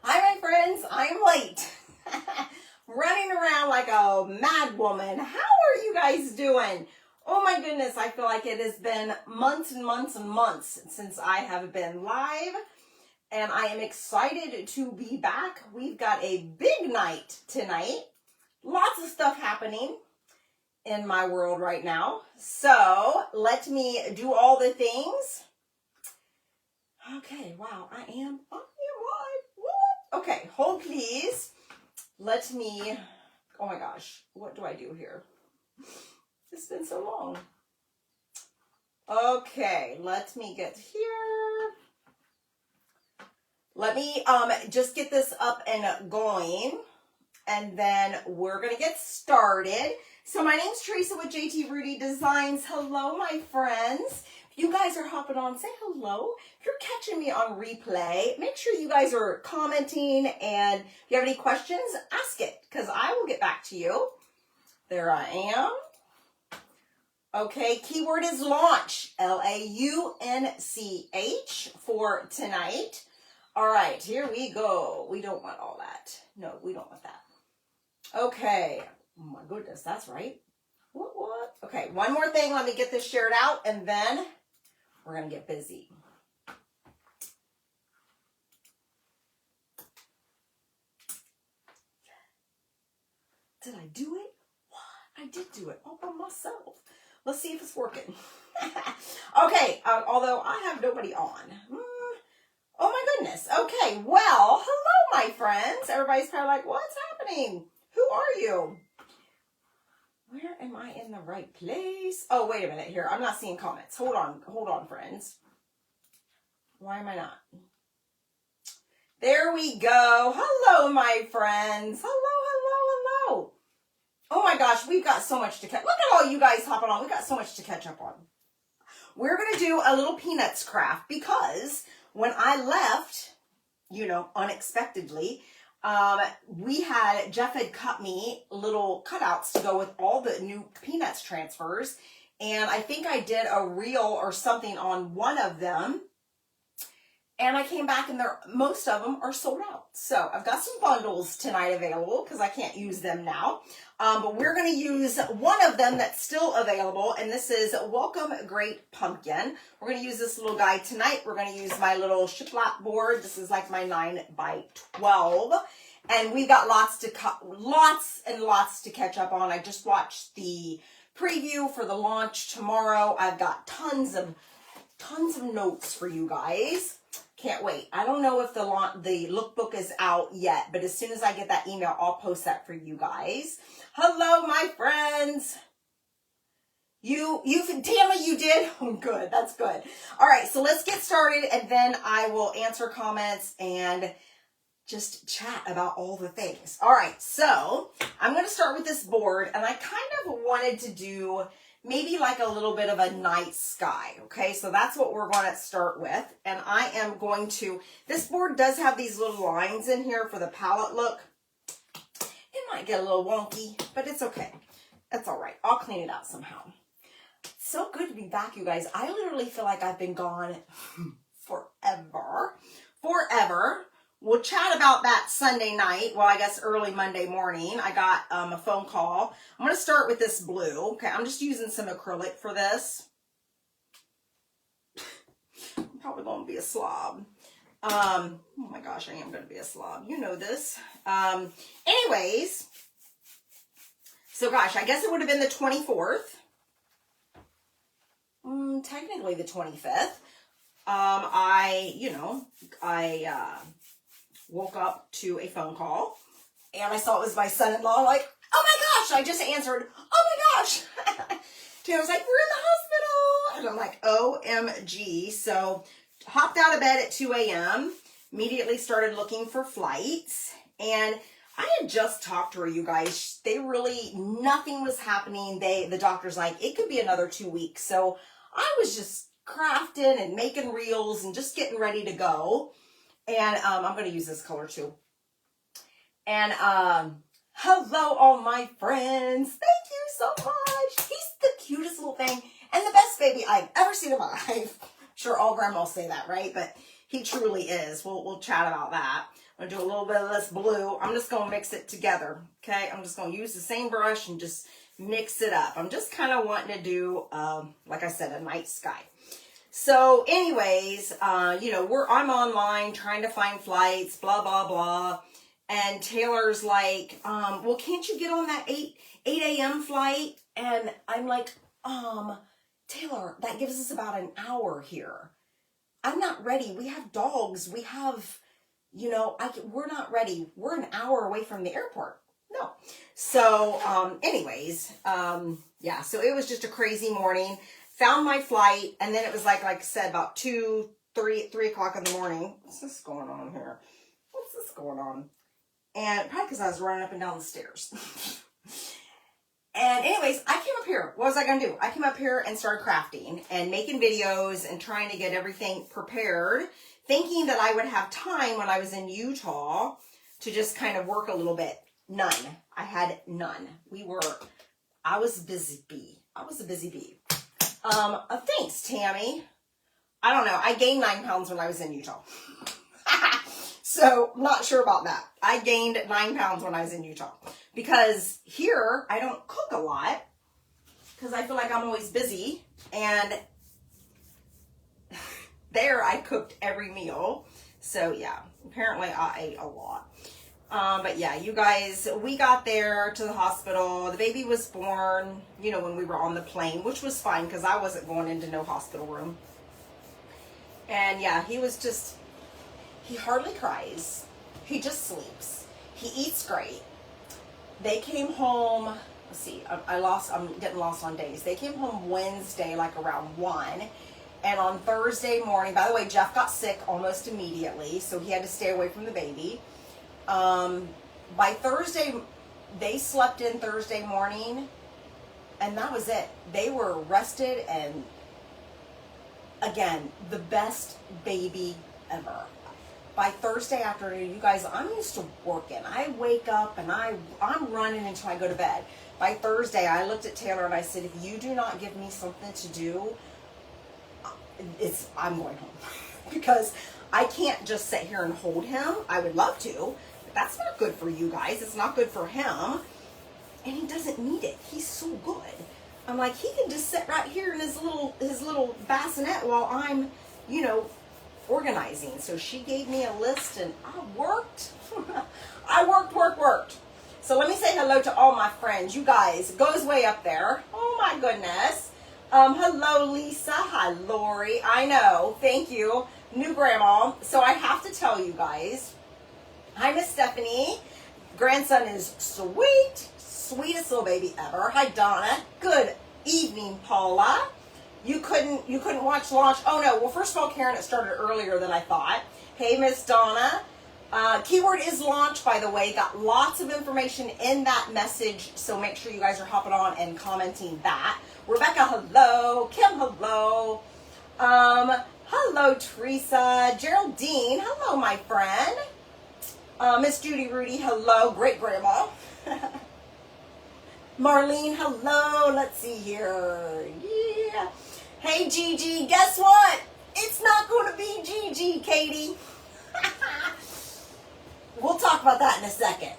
Hi, my friends. I'm late. Running around like a mad woman. How are you guys doing? Oh my goodness, I feel like it has been months and months and months since I have been live. And I am excited to be back. We've got a big night tonight. Lots of stuff happening in my world right now. So let me do all the things. Okay, wow, I am live. What? Okay, hold please. Let me, oh my gosh, what do I do here? It's been so long. Okay, let me get here. Let me just get this up and going, and then we're gonna get started. So my name's Teresa with JT Rudy Designs. Hello, my friends. If you guys are hopping on, say hello. If you're catching me on replay, make sure you guys are commenting, and if you have any questions, ask it, because I will get back to you. There I am. Okay, keyword is launch, L-A-U-N-C-H for tonight. All right, here we go. We don't want all that. No, we don't want that. Okay. Oh my goodness, that's right. What? Okay, one more thing. Let me get this shared out, and then we're going to get busy. Did I do it? What? I did do it all by myself. Let's see if it's working. Okay, although I have nobody on. Oh my goodness. Okay, well, hello, my friends. Everybody's probably like, what's happening? Who are you? Where am I in the right place? Oh, wait a minute here. I'm not seeing comments. Hold on, friends. Why am I not? There we go. Hello, my friends. Hello. Oh my gosh, we've got so much to catch. Look at all you guys hopping on. We've got so much to catch up on. We're going to do a little Peanuts craft because when I left, unexpectedly, Jeff had cut me little cutouts to go with all the new Peanuts transfers. And I think I did a reel or something on one of them. And I came back and most of them are sold out. So I've got some bundles tonight available because I can't use them now. But we're going to use one of them that's still available. And this is Welcome Great Pumpkin. We're going to use this little guy tonight. We're going to use my little shiplap board. This is like my 9x12. And we've got lots and lots to catch up on. I just watched the preview for the launch tomorrow. I've got tons of notes for you guys. Can't wait. I don't know if the lookbook is out yet, but as soon as I get that email, I'll post that for you guys. Hello, my friends. Tammy, you did? Oh, good. That's good. All right, so let's get started, and then I will answer comments and just chat about all the things. All right, so I'm going to start with this board, and I kind of wanted to do maybe like a little bit of a night sky, okay? So that's what we're going to start with, and I am going to, this board does have these little lines in here for the palette look. It might get a little wonky, but it's okay. That's all right. I'll clean it out somehow. It's so good to be back, you guys. I literally feel like I've been gone forever. We'll chat about that Sunday night. Well, I guess early Monday morning. I got a phone call. I'm going to start with this blue. Okay, I'm just using some acrylic for this. I'm probably going to be a slob. Oh my gosh, I am going to be a slob. You know this. Anyways. So gosh, I guess it would have been the 24th. Technically the 25th. I woke up to a phone call, and I saw it was my son-in-law. Like, oh my gosh! I just answered, oh my gosh! Tina was like, we're in the hospital, and I'm like, OMG! So, hopped out of bed at 2 a.m. Immediately started looking for flights, and I had just talked to her. You guys, nothing was happening. The doctor's like, it could be another 2 weeks. So I was just crafting and making reels and just getting ready to go. And I'm going to use this color too. And hello, all my friends. Thank you so much. He's the cutest little thing and the best baby I've ever seen in my life. Sure, all grandmas say that, right? But He truly is. We'll chat about that. I'm gonna do a little bit of this blue. I'm just gonna mix it together. Okay, I'm just gonna use the same brush and just mix it up. I'm just kind of wanting to do, like I said, a night sky. So anyways, you know, I'm online trying to find flights, blah, blah, blah. And Taylor's like, well, can't you get on that 8 a.m. flight? And I'm like, Taylor, that gives us about an hour here. I'm not ready. We have dogs. We have, you know, we're not ready. We're an hour away from the airport. No. So, anyways, yeah, so it was just a crazy morning. Found my flight, and then it was like I said, about 3 o'clock in the morning. What's this going on here? What's this going on? And probably because I was running up and down the stairs. And anyways, I came up here. What was I going to do? I came up here and started crafting and making videos and trying to get everything prepared, thinking that I would have time when I was in Utah to just kind of work a little bit. None. I had none. I was a busy bee. I was a busy bee. Thanks, Tammy. I don't know. I gained 9 pounds when I was in Utah. So, not sure about that. I gained 9 pounds when I was in Utah. Because here, I don't cook a lot. Because I feel like I'm always busy. And there, I cooked every meal. So, yeah. Apparently, I ate a lot. But yeah, you guys, we got there to the hospital. The baby was born, you know, when we were on the plane, which was fine because I wasn't going into no hospital room. And yeah, he hardly cries. He just sleeps. He eats great. They came home, let's see, I'm getting lost on days. They came home Wednesday, like around 1. And on Thursday morning, by the way, Jeff got sick almost immediately, so he had to stay away from the baby. By Thursday, they slept in Thursday morning, and that was it. They were rested, and again, the best baby ever. By Thursday afternoon, you guys, I'm used to working. I wake up and I'm running until I go to bed. By Thursday, I looked at Taylor and I said, if you do not give me something to do, I'm going home. Because I can't just sit here and hold him. I would love to. That's not good for you guys. It's not good for him. And he doesn't need it. He's so good. I'm like, he can just sit right here in his little bassinet while I'm, you know, organizing. So she gave me a list and I worked. I worked. So let me say hello to all my friends. You guys, it goes way up there. Oh my goodness. Hello, Lisa. Hi, Lori. I know. Thank you. New grandma. So I have to tell you guys, hi, Miss Stephanie. Grandson is sweet. Sweetest little baby ever. Hi, Donna. Good evening, Paula. You couldn't watch launch. Oh, no. Well, first of all, Karen, it started earlier than I thought. Hey, Miss Donna. Keyword is launch, by the way. Got lots of information in that message, so make sure you guys are hopping on and commenting that. Rebecca, hello. Kim, hello. Hello, Teresa. Geraldine, hello, my friend. Miss Judy Rudy, hello. Great grandma. Marlene, hello. Let's see here. Yeah. Hey, Gigi, guess what? It's not going to be Gigi, Katie. We'll talk about that in a second.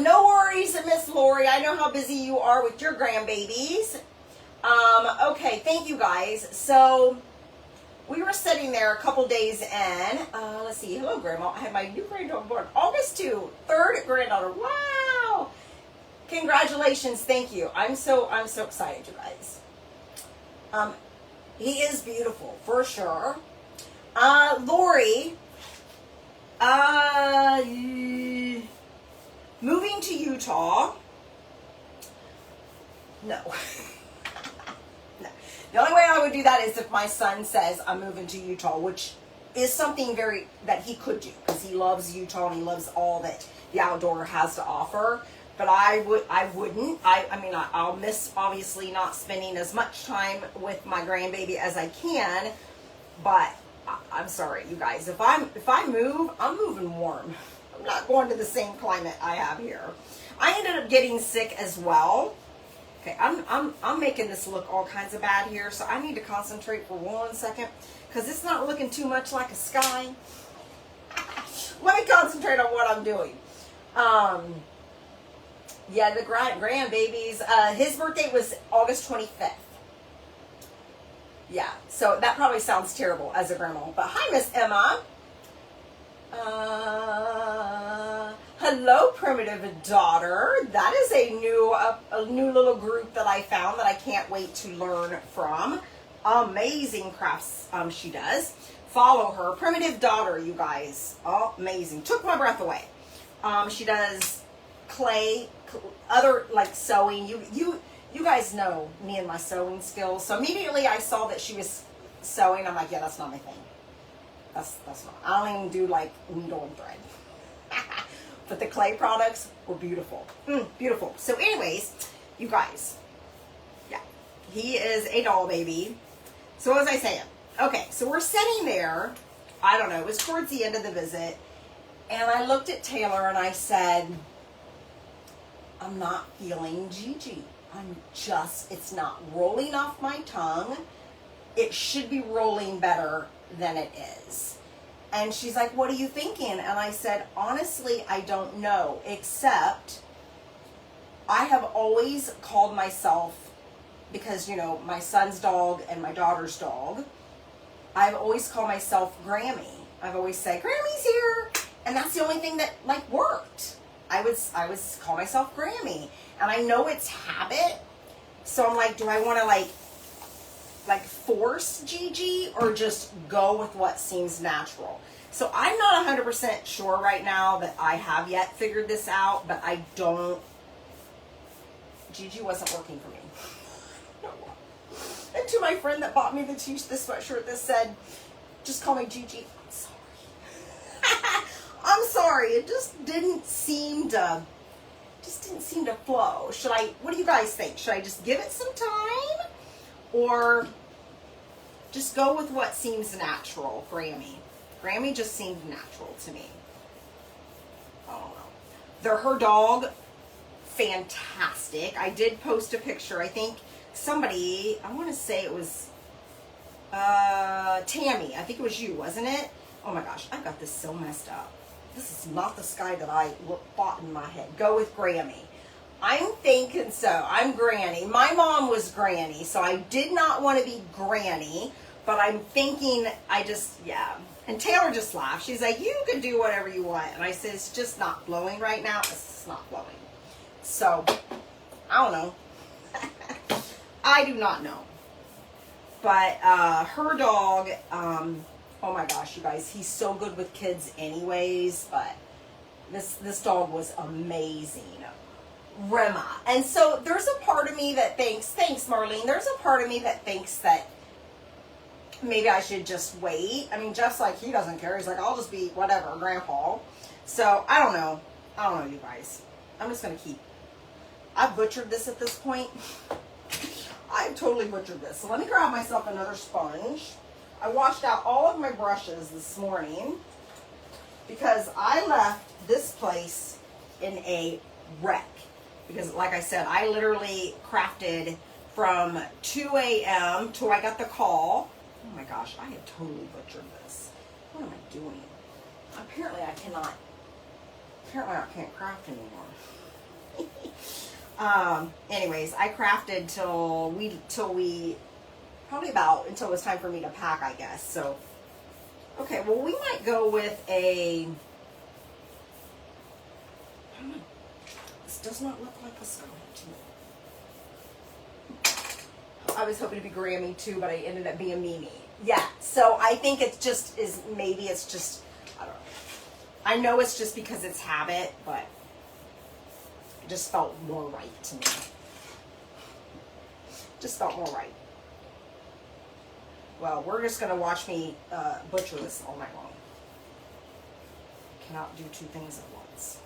No worries, Miss Lori. I know how busy you are with your grandbabies. Okay, thank you guys. So we were sitting there a couple days in. Let's see. Hello, Grandma. I had my new granddaughter born August 2, third granddaughter. Wow. Congratulations. Thank you. I'm so excited, you guys. He is beautiful, for sure. Lori, moving to Utah. No. No. The only way I would do that is if my son says I'm moving to Utah, which is something that he could do because he loves Utah and he loves all that the outdoor has to offer. But I wouldn't. I mean, I'll miss obviously not spending as much time with my grandbaby as I can. But I'm sorry, you guys. If I move, I'm moving warm. I'm not going to the same climate I have here. I ended up getting sick as well. Okay, I'm making this look all kinds of bad here, so I need to concentrate for 1 second because it's not looking too much like a sky. Let me concentrate on what I'm doing. Yeah, the grandbabies. His birthday was August 25th. Yeah, so that probably sounds terrible as a grandma. But hi, Miss Emma. Hello, primitive daughter. That is a new little group that I found that I can't wait to learn from. Amazing crafts she does. Follow her, primitive daughter, you guys. Amazing. Took my breath away. She does clay, other like sewing. You guys know me and my sewing skills. So immediately I saw that she was sewing. I'm like, yeah, that's not my thing. That's not. I don't even do like needle and thread. But the clay products were beautiful. Beautiful. So anyways, you guys, yeah, he is a doll baby. So what was I saying? Okay, so we're sitting there. I don't know. It was towards the end of the visit. And I looked at Taylor and I said, I'm not feeling Gigi. It's not rolling off my tongue. It should be rolling better than it is. And she's like, what are you thinking? And I said, honestly, I don't know, except I have always called myself, because, you know, my son's dog and my daughter's dog, I've always called myself Grammy. I've always said, Grammy's here. And that's the only thing that, like, worked. I would call myself Grammy. And I know it's habit. So I'm like, do I want to, like force Gigi or just go with what seems natural? So I'm not 100% sure right now that I have yet figured this out, but I don't. Gigi wasn't working for me. And to my friend that bought me the sweatshirt that said, just call me Gigi. I'm sorry. I'm sorry. It just didn't seem to flow. What do you guys think? Should I just give it some time? Or just go with what seems natural, Grammy? Grammy just seemed natural to me. I don't know. Her dog, fantastic. I did post a picture. I think somebody, I want to say it was Tammy. I think it was you, wasn't it? Oh my gosh, I got this so messed up. This is not the sky that I thought in my head. Go with Grammy. I'm thinking so. I'm Granny. My mom was Granny, so I did not want to be Granny, but I'm thinking yeah. And Taylor just laughed. She's like, you can do whatever you want. And I said, it's just not blowing right now. It's not blowing. So, I don't know. I do not know. But her dog, oh my gosh, you guys, he's so good with kids anyways, but this dog was amazing. Rema. And so there's a part of me that thinks, thanks Marlene, there's a part of me that thinks that maybe I should just wait. I mean, Jeff's like, he doesn't care. He's like, I'll just be whatever, grandpa. So, I don't know. You guys. I'm just going to I've butchered this at this point. I've totally butchered this. So let me grab myself another sponge. I washed out all of my brushes this morning because I left this place in a wreck. Because like I said, I literally crafted from 2 a.m. till I got the call. Oh my gosh, I have totally butchered this. What am I doing? Apparently I can't craft anymore. Anyways, I crafted until it was time for me to pack, I guess. So, okay, well, we might go with I don't know. This does not look like a scarlet to me. I was hoping to be Grammy too, but I ended up being Mimi. Yeah, so I think it just is, maybe it's just, I don't know. I know it's just because it's habit, but it just felt more right to me. Just felt more right. Well, we're just going to watch me butcher this all night long. Cannot do two things at once.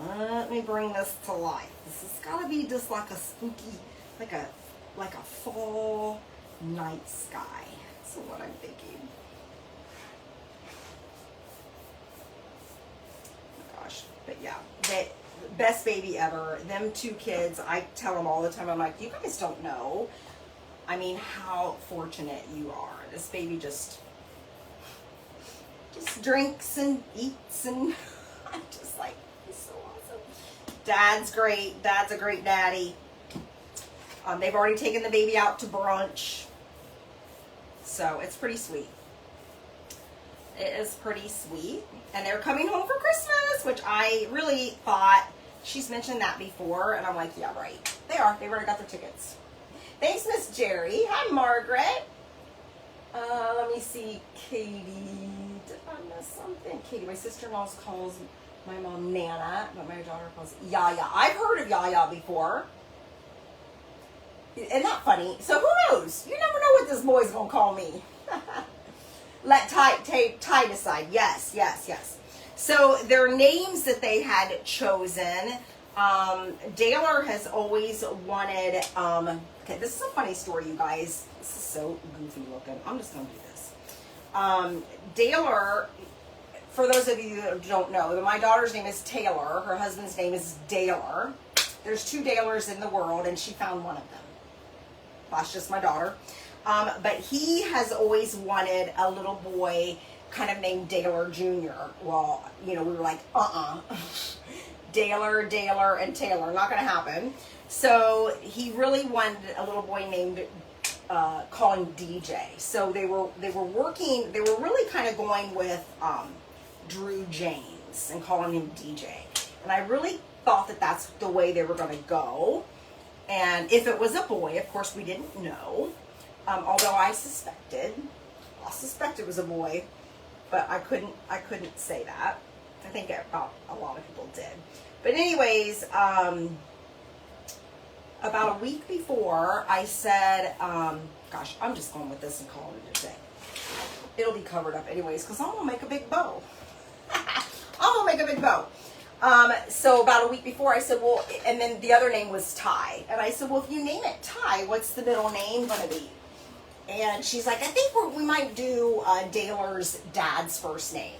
Let me bring this to life. This has got to be just like a spooky, like a fall night sky. That's what I'm thinking. Oh my gosh. But yeah, best baby ever. Them 2 kids, I tell them all the time, I'm like, you guys don't know, I mean, how fortunate you are. This baby just drinks and eats, and I'm just like, he's so awesome. Dad's great. Dad's a great daddy. They've already taken the baby out to brunch, so it's pretty sweet. It is pretty sweet. And they're coming home for Christmas, which I really thought, she's mentioned that before, and I'm like, yeah, right. They are. They've already got their tickets. Thanks, Miss Jerry. Hi, Margaret. Let me see, Katie. Did I miss something? Katie, my sister-in-law calls my mom Nana, but my daughter calls Yaya. I've heard of Yaya before. Isn't that funny? So who knows? You never know what this boy's gonna call me. Let Ty decide. Yes, yes, yes. So their names that they had chosen, Daylor has always wanted, okay, this is a funny story, you guys. This is so goofy looking. I'm just going to do this. Daylor, for those of you that don't know, my daughter's name is Taylor. Her husband's name is Daylor. There's 2 Daylors in the world, and she found one of them. That's just my daughter. But he has always wanted a little boy kind of named Daylor Jr. Well, you know, we were like, Daylor, and Taylor, not going to happen. So he really wanted a little boy named, call him DJ. So they were really kind of going with Drew James and calling him DJ. And I really thought that that's the way they were going to go. And if it was a boy, of course, we didn't know. Although I suspected it was a boy, but I couldn't say that. I think about a lot of people did. But anyways, about a week before, I said, gosh, I'm just going with this and calling it a day. It'll be covered up anyways, because I'm going to make a big bow. I'm going to make a big bow. So about a week before, I said, well, and then the other name was Ty. And I said, well, if you name it Ty, what's the middle name going to be? And she's like, I think we might do Daylor's dad's first name.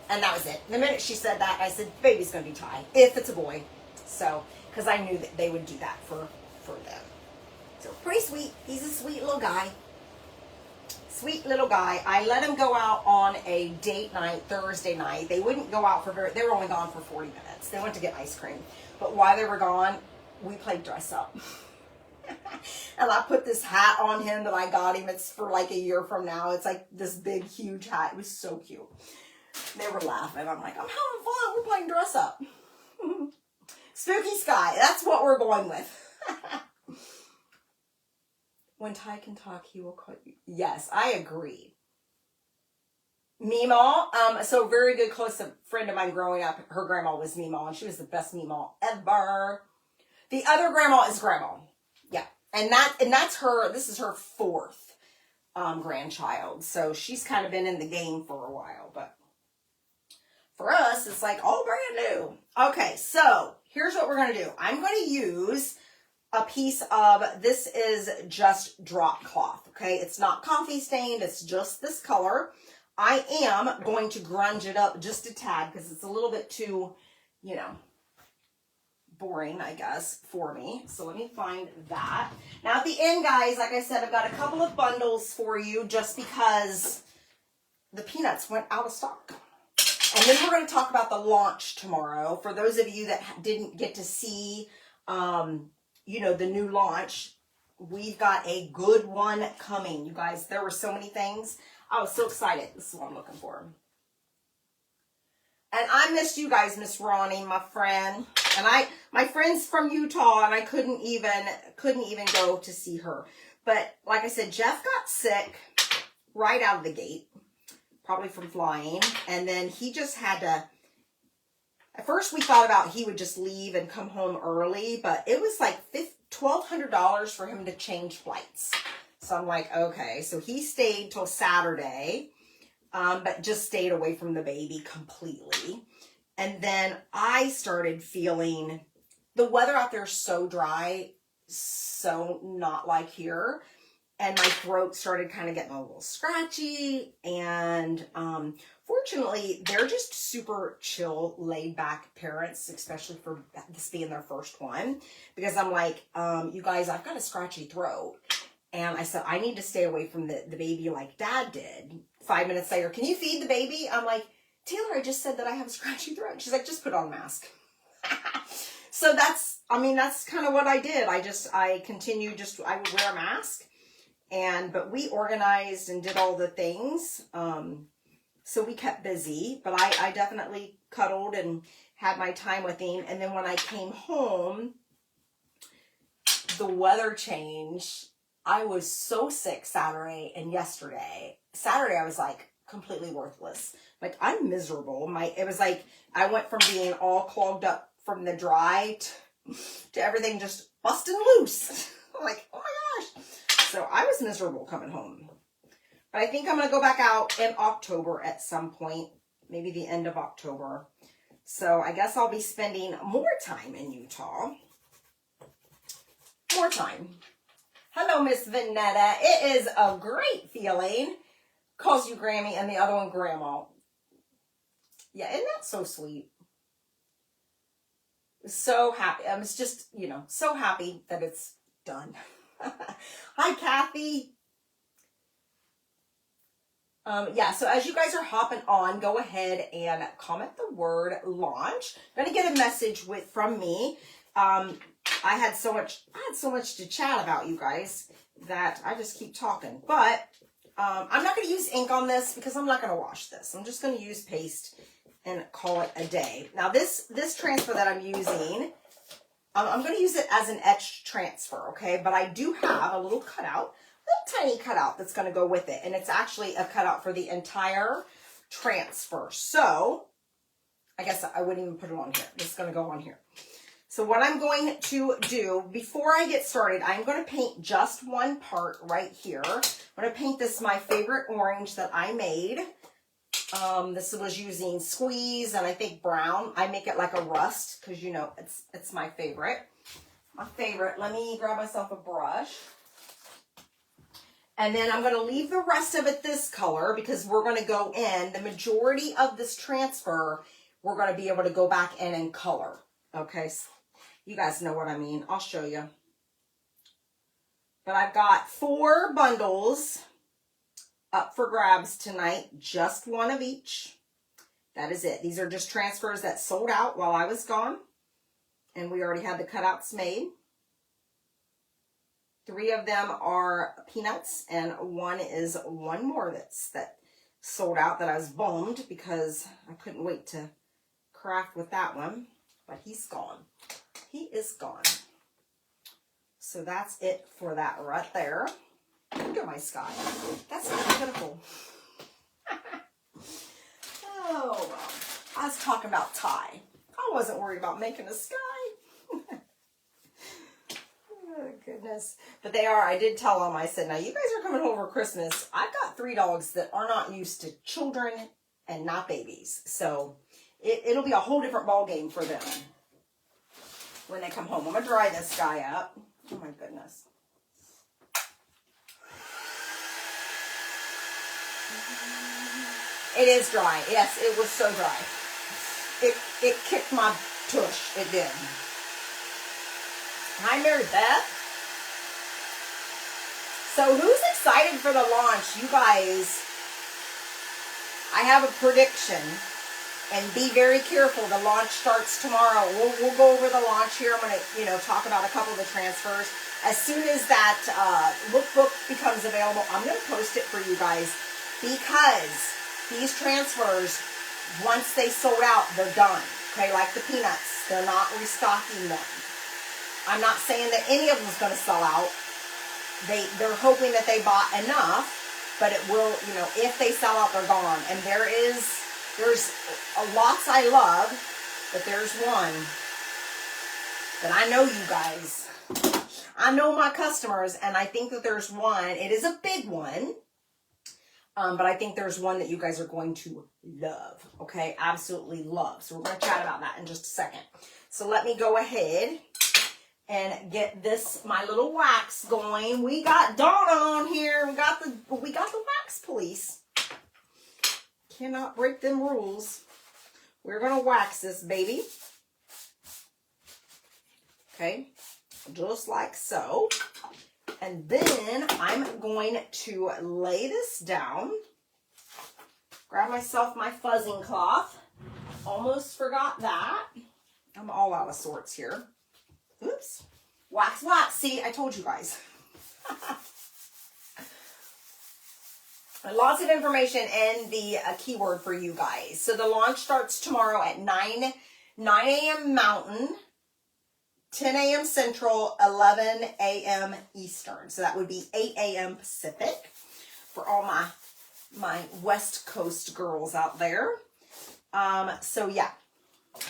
And that was it. The minute she said that, I said, baby's going to be Ty, if it's a boy. So, because I knew that they would do that for them. So, pretty sweet. He's a sweet little guy. Sweet little guy. I let him go out on a date night, Thursday night. They wouldn't go out they were only gone for 40 minutes. They went to get ice cream. But while they were gone, we played dress up. And I put this hat on him that I got him. It's for like a year from now. It's like this big, huge hat. It was so cute. They were laughing. I'm like, I'm having fun. We're playing dress up. Spooky Sky. That's what we're going with. When Ty can talk, he will call you. Yes, I agree. Meemaw. So very good, close friend of mine growing up. Her grandma was Meemaw, and she was the best Meemaw ever. The other grandma is Grandma. Yeah. And that's her, this is her 4th grandchild. So she's kind of been in the game for a while, but for us, it's like all brand new. Okay, so here's what we're going to do. I'm going to use a piece of, this is just drop cloth, okay? It's not coffee stained, it's just this color. I am going to grunge it up just a tad because it's a little bit too, you know, boring, I guess, for me. So let me find that. Now at the end, guys, like I said, I've got a couple of bundles for you just because the peanuts went out of stock. And then we're going to talk about the launch tomorrow. For those of you that didn't get to see, you know, the new launch, we've got a good one coming. You guys, there were so many things. I was so excited. This is what I'm looking for. And I missed you guys, Miss Ronnie, my friend. And my friend's from Utah, and I couldn't even go to see her. But like I said, Jeff got sick right out of the gate, probably from flying. And then he just had to, at first we thought about he would just leave and come home early, but it was like $1,200 for him to change flights. So I'm like, okay. So he stayed till Saturday, but just stayed away from the baby completely. And then I started feeling, the weather out there is so dry, so not like here. and my throat started kind of getting a little scratchy. And fortunately, they're just super chill, laid back parents, especially for this being their first one. Because I'm like, you guys, I've got a scratchy throat. And I said, I need to stay away from the baby like Dad did. 5 minutes later, can you feed the baby? I'm like, Taylor, I just said that I have a scratchy throat. She's like, just put on a mask. So that's kind of what I did. I continued, I would wear a mask. But we organized and did all the things. So we kept busy, but I definitely cuddled and had my time with him. And then when I came home, the weather changed. I was so sick Saturday and yesterday. Saturday, I was like completely worthless. Like, I'm miserable. It was like I went from being all clogged up from the dry to everything just busting loose. I'm like, oh my gosh. So I was miserable coming home. But I think I'm going to go back out in October at some point, maybe the end of October. So I guess I'll be spending more time in Utah. More time. Hello, Miss Vanetta. It is a great feeling. Calls you Grammy and the other one Grandma. Yeah, isn't that so sweet? So happy. I was just, so happy that it's done. Hi, Kathy. Yeah, so as you guys are hopping on, go ahead and comment the word launch. I'm going to get a message from me. I had so much to chat about, you guys, that I just keep talking. But I'm not going to use ink on this because I'm not going to wash this. I'm just going to use paste and call it a day. Now this transfer that I'm using, I'm going to use it as an etched transfer, okay? But I do have a little cutout, tiny cutout that's going to go with it. And it's actually a cutout for the entire transfer. So I guess I wouldn't even put it on here. It's going to go on here. So what I'm going to do before I get started, I'm going to paint just one part right here. I'm going to paint this my favorite orange that I made. This was using squeeze and I think brown. I make it like a rust because it's my favorite. My favorite. Let me grab myself a brush. And then I'm going to leave the rest of it this color because we're going to go in. The majority of this transfer, we're going to be able to go back in and color. Okay, so you guys know what I mean. I'll show you. But I've got 4 bundles up for grabs tonight. Just one of each. That is it. These are just transfers that sold out while I was gone. And we already had the cutouts made. 3 of them are peanuts, and one is one more that sold out that I was bummed because I couldn't wait to craft with that one. But he's gone. He is gone. So that's it for that right there. Look at my sky. That's so beautiful. Oh, well. I was talking about Ty. I wasn't worried about making a sky. Oh, goodness. But they are, I did tell them, I said, now you guys are coming home for Christmas. I've got 3 dogs that are not used to children and not babies. So it'll be a whole different ball game for them when they come home. I'm going to dry this guy up. Oh, my goodness. It is dry. Yes, it was so dry. It kicked my tush. It did. Hi, Mary Beth. So who's excited for the launch? You guys, I have a prediction. And be very careful. The launch starts tomorrow. We'll go over the launch here. I'm going to, talk about a couple of the transfers. As soon as that lookbook becomes available, I'm going to post it for you guys because these transfers, once they sold out, they're done. Okay, like the peanuts. They're not restocking them. I'm not saying that any of them is going to sell out. They're hoping that they bought enough, but it will, if they sell out, they're gone. And there's a lots I love, but there's one that I know you guys. I know my customers, and I think that there's one. It is a big one, but I think there's one that you guys are going to love, okay? Absolutely love. So we're going to chat about that in just a second. So let me go ahead and get this, my little wax going. We got Donna on here. We got the wax police. Cannot break them rules. We're gonna wax this baby. Okay, just like so. And then I'm going to lay this down. Grab myself my fuzzing cloth. Almost forgot that. I'm all out of sorts here. Oops. Wax, wax. See, I told you guys. Lots of information and the keyword for you guys. So the launch starts tomorrow at 9 a.m. Mountain, 10 a.m. Central, 11 a.m. Eastern. So that would be 8 a.m. Pacific for all my West Coast girls out there. So yeah,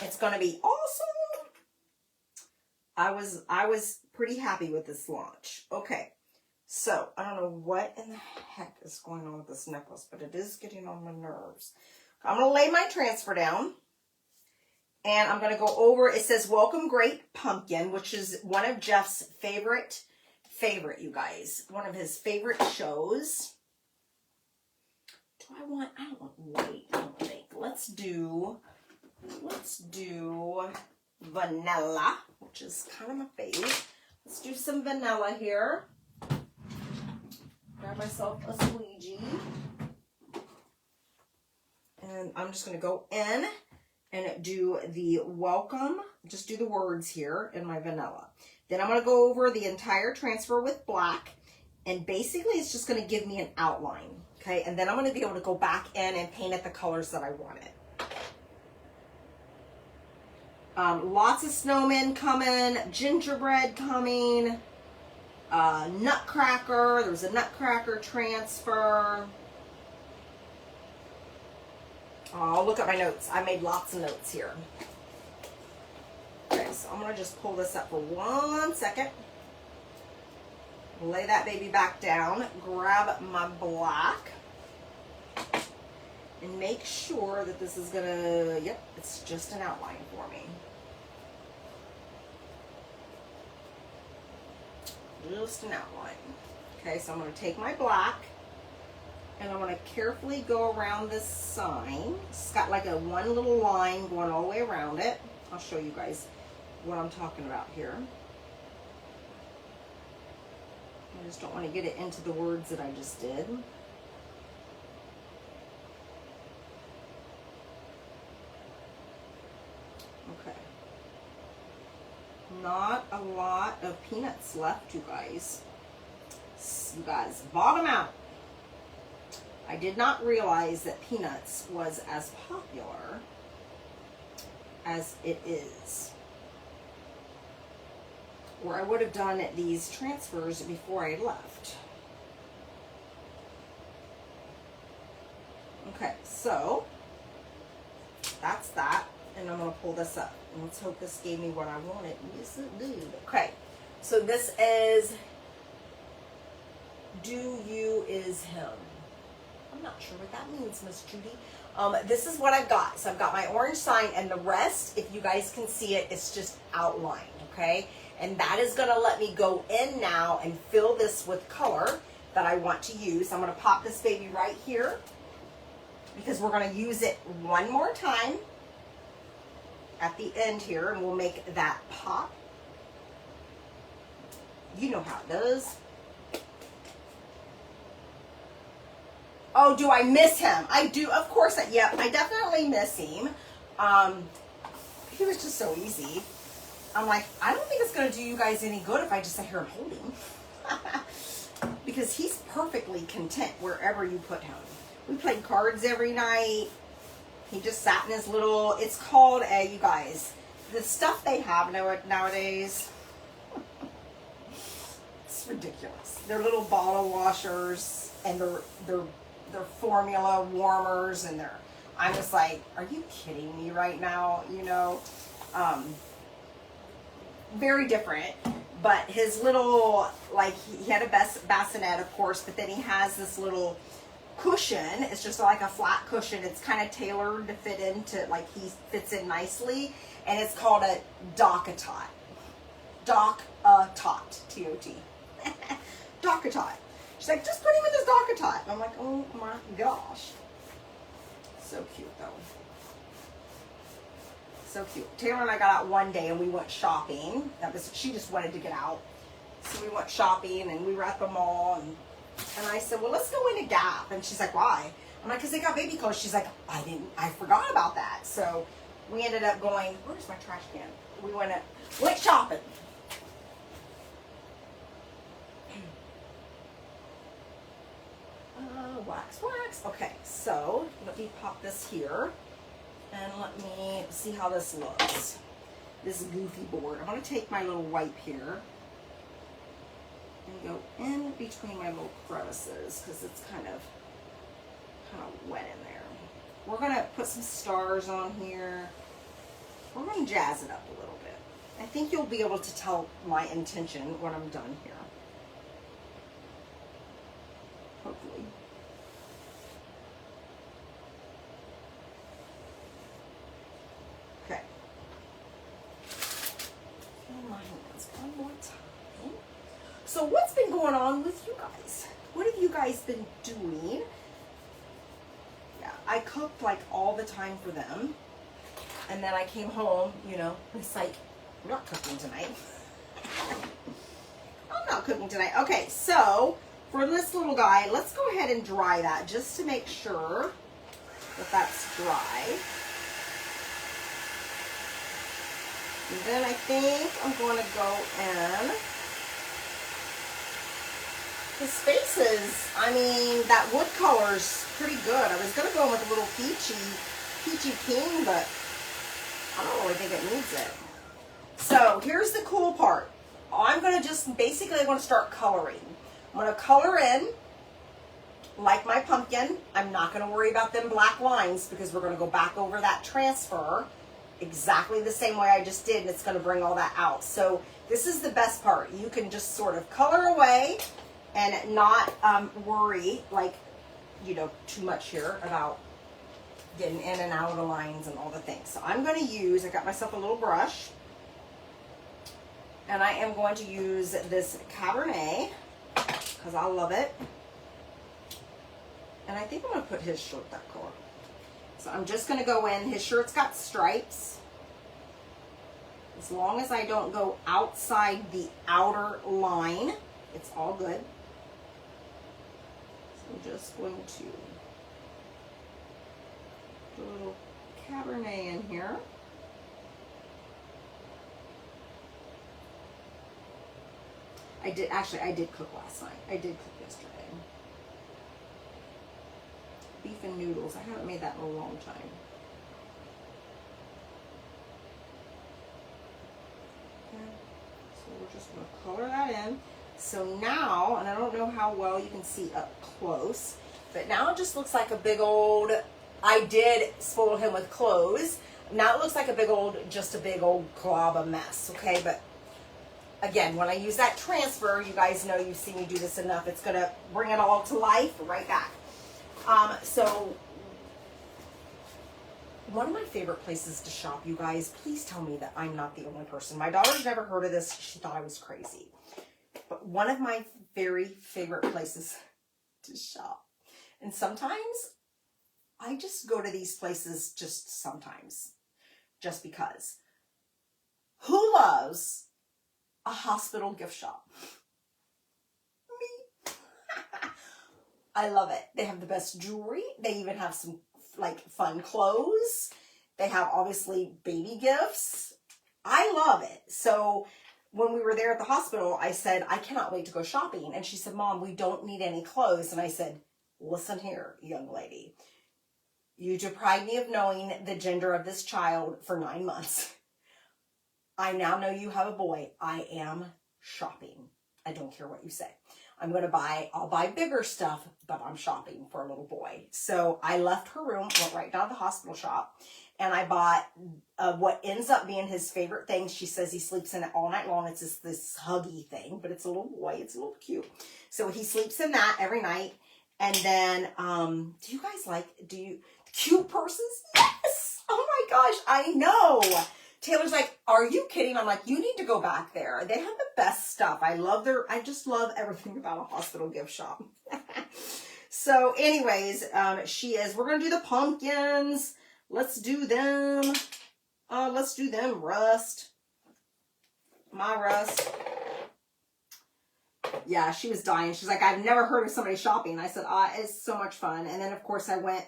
it's going to be awesome. I was pretty happy with this launch. Okay. So I don't know what in the heck is going on with this necklace, but it is getting on my nerves. I'm going to lay my transfer down and I'm going to go over, it says Welcome Great Pumpkin, which is one of Jeff's favorite, you guys, one of his favorite shows. I don't want white, I don't think. Let's do vanilla, which is kind of my fave. Let's do some vanilla here. Grab myself a squeegee. And I'm just going to go in and do the welcome. Just do the words here in my vanilla. Then I'm going to go over the entire transfer with black. And basically it's just going to give me an outline. Okay, and then I'm going to be able to go back in and paint it the colors that I wanted. Lots of snowmen coming, gingerbread coming, nutcracker. There's a nutcracker transfer. Oh, look at my notes. I made lots of notes here. Okay, so I'm going to just pull this up for 1 second. Lay that baby back down. Grab my black. And make sure that this is going to, yep, it's just an outline for me. Just an outline. Okay, so I'm going to take my black and I'm going to carefully go around this sign. It's got like a one little line going all the way around it. I'll show you guys what I'm talking about here. I just don't want to get it into the words that I just did. Okay. Not a lot of peanuts left, you guys. You guys, bottom out. I did not realize that peanuts was as popular as it is. Or I would have done these transfers before I left. Okay, so that's that. And I'm going to pull this up. And let's hope this gave me what I wanted. Yes, it did. Okay, so this is Do You Is Him. I'm not sure what that means, Miss Judy. This is what I've got. So I've got my orange sign, and the rest, if you guys can see it, it's just outlined, okay? And that is going to let me go in now and fill this with color that I want to use. I'm going to pop this baby right here because we're going to use it one more time at the end here, and we'll make that pop. You know how it does. Oh, do I miss him? I do, of course. Yep, I definitely miss him. He was just so easy. I'm like, I don't think it's going to do you guys any good if I just sit here and hold him. Because he's perfectly content wherever you put him. We played cards every night. He just sat in his little, it's called, you guys, the stuff they have nowadays, it's ridiculous. They're little bottle washers, and they're formula warmers, and I'm just like, are you kidding me right now? You know, very different. But his little, like, he had a bassinet, of course, but then he has this little cushion. It's just like a flat cushion. It's kind of tailored to fit into, like, he fits in nicely, and it's called a DockATot. Doc-a-tot, T-O-T. Doc-a-tot. She's like, just put him in this Doc-a-tot. I'm like, oh my gosh. So cute though. So cute. Taylor and I got out one day and we went shopping. She just wanted to get out. So we went shopping and we were at the mall and I said, well, let's go into Gap. And she's like, why? I'm like, because they got baby clothes. She's like, I forgot about that. So we ended up going, where's my trash can? We went shopping. Wax. Okay, so let me pop this here and let me see how this looks. This goofy board. I'm going to take my little wipe here and go in between my little crevices because it's kind of wet in there. We're going to put some stars on here. We're going to jazz it up a little bit. I think you'll be able to tell my intention when I'm done here. Hopefully. Okay. Feel my hands one more time. So what's been going on with you guys? What have you guys been doing? Yeah, I cooked like all the time for them. And then I came home, you know, it's like, I'm not cooking tonight. I'm not cooking tonight. Okay, so for this little guy, let's go ahead and dry that just to make sure that that's dry. And then I think I'm going to go in. His faces, I mean, that wood color's pretty good. I was going to go in with a little peachy pink, but I don't really think it needs it. So here's the cool part. I'm going to just, basically I'm going to start coloring. I'm going to color in like my pumpkin. I'm not going to worry about them black lines because we're going to go back over that transfer exactly the same way I just did, and it's going to bring all that out. So this is the best part. You can just sort of color away and not worry, like, you know, too much here about getting in and out of the lines and all the things. So I'm going to use, I got myself a little brush, and I am going to use this Cabernet because I love it. And I think I'm going to put his shirt that color. So I'm just going to go in. His shirt's got stripes. As long as I don't go outside the outer line, it's all good. So I'm just going to put a little Cabernet in here. I did cook last night. I did cook yesterday. Beef and noodles. I haven't made that in a long time. Okay. So we're just going to color that in. So now, and I don't know how well you can see up close, but now it just looks like a big old, I did spoil him with clothes. Now it looks like just a big old glob of mess, okay? But again, when I use that transfer, you guys know, you've seen me do this enough, it's going to bring it all to life right back. So one of my favorite places to shop, you guys, please tell me that I'm not the only person. My daughter's never heard of this. She thought I was crazy. But one of my very favorite places to shop. And sometimes I just go to these places just sometimes, just because. Who loves a hospital gift shop? Me. I love it. They have the best jewelry. They even have some like fun clothes. They have obviously baby gifts. I love it. So when we were there at the hospital, I said, I cannot wait to go shopping. And she said, Mom, we don't need any clothes. And I said, listen here, young lady. You deprived me of knowing the gender of this child for 9 months. I now know you have a boy. I am shopping. I don't care what you say. I'll buy bigger stuff, but I'm shopping for a little boy. So I left her room, went right down to the hospital shop, and I bought what ends up being his favorite thing. She says he sleeps in it all night long. It's this huggy thing, but it's a little boy. It's a little cute. So he sleeps in that every night. And then, do you guys cute purses? Yes! Oh my gosh, I know. Taylor's like, are you kidding? I'm like, you need to go back there. They have the best stuff. I just love everything about a hospital gift shop. So anyways, we're going to do the pumpkins. Let's do them. Let's do them, Rust. My Rust. Yeah, she was dying. She's like, I've never heard of somebody shopping. I said, it's so much fun. And then, of course, I went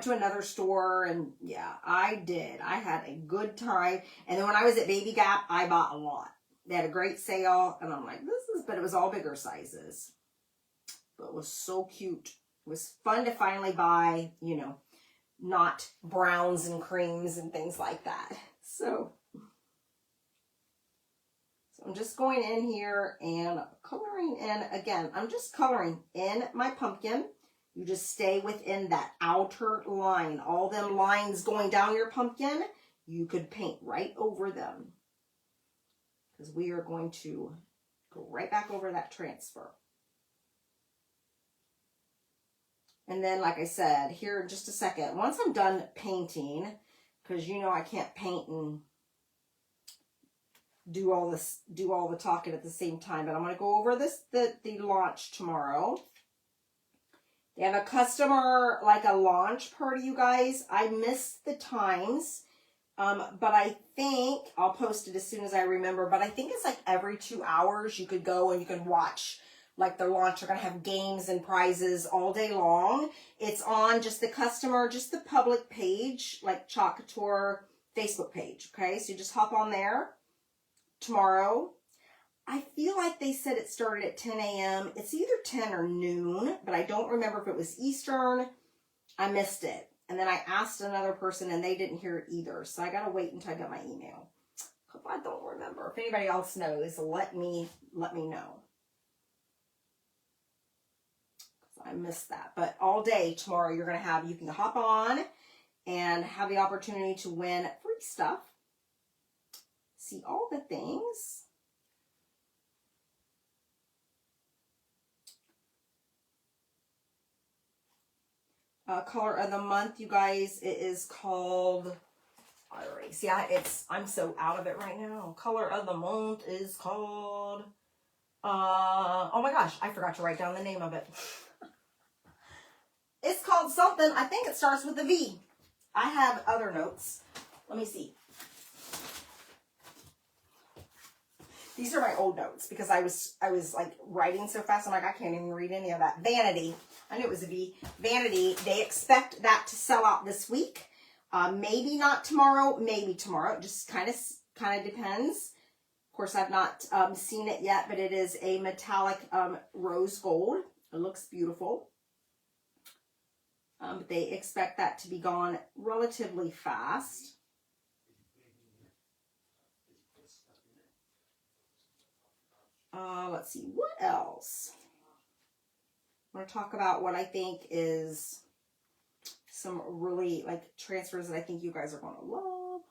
to another store, and yeah, I did. I had a good time. And then when I was at Baby Gap, I bought a lot. They had a great sale, and I'm like, but it was all bigger sizes. But it was so cute. It was fun to finally buy, not browns and creams and things like that. So I'm just going in here and coloring in. Again, I'm just coloring in my pumpkin. You just stay within that outer line. All them lines going down your pumpkin, you could paint right over them. Because we are going to go right back over that transfer. And then, like I said, here in just a second, once I'm done painting, because I can't paint and do all the talking at the same time, but I'm going to go over the launch tomorrow. They have a customer, like a launch party, you guys. I missed the times, but I think, I'll post it as soon as I remember, but I think it's like every 2 hours you could go and you can watch, like the launch. They're going to have games and prizes all day long. It's on just the customer, just the public page, like Chalk Couture Facebook page, okay? So you just hop on there tomorrow. I feel like they said it started at 10 a.m. It's either 10 or noon, but I don't remember if it was Eastern. I missed it. And then I asked another person and they didn't hear it either. So I got to wait until I get my email. I don't remember. If anybody else knows, let me know. I missed that. But all day tomorrow you can hop on and have the opportunity to win free stuff. See all the things. Color of the month, you guys, it is called, I'm so out of it right now. Color of the month is called, oh my gosh, I forgot to write down the name of it. It's called something, I think it starts with a V. I have other notes. Let me see. These are my old notes because I was like writing so fast. I'm like, I can't even read any of that. Vanity. I knew it was a V. Vanity. They expect that to sell out this week. Maybe not tomorrow. Maybe tomorrow. It just kind of depends. Of course, I've not seen it yet, but it is a metallic rose gold. It looks beautiful. But they expect that to be gone relatively fast. Let's see, what else? I want to talk about what I think is some really transfers that I think you guys are going to love.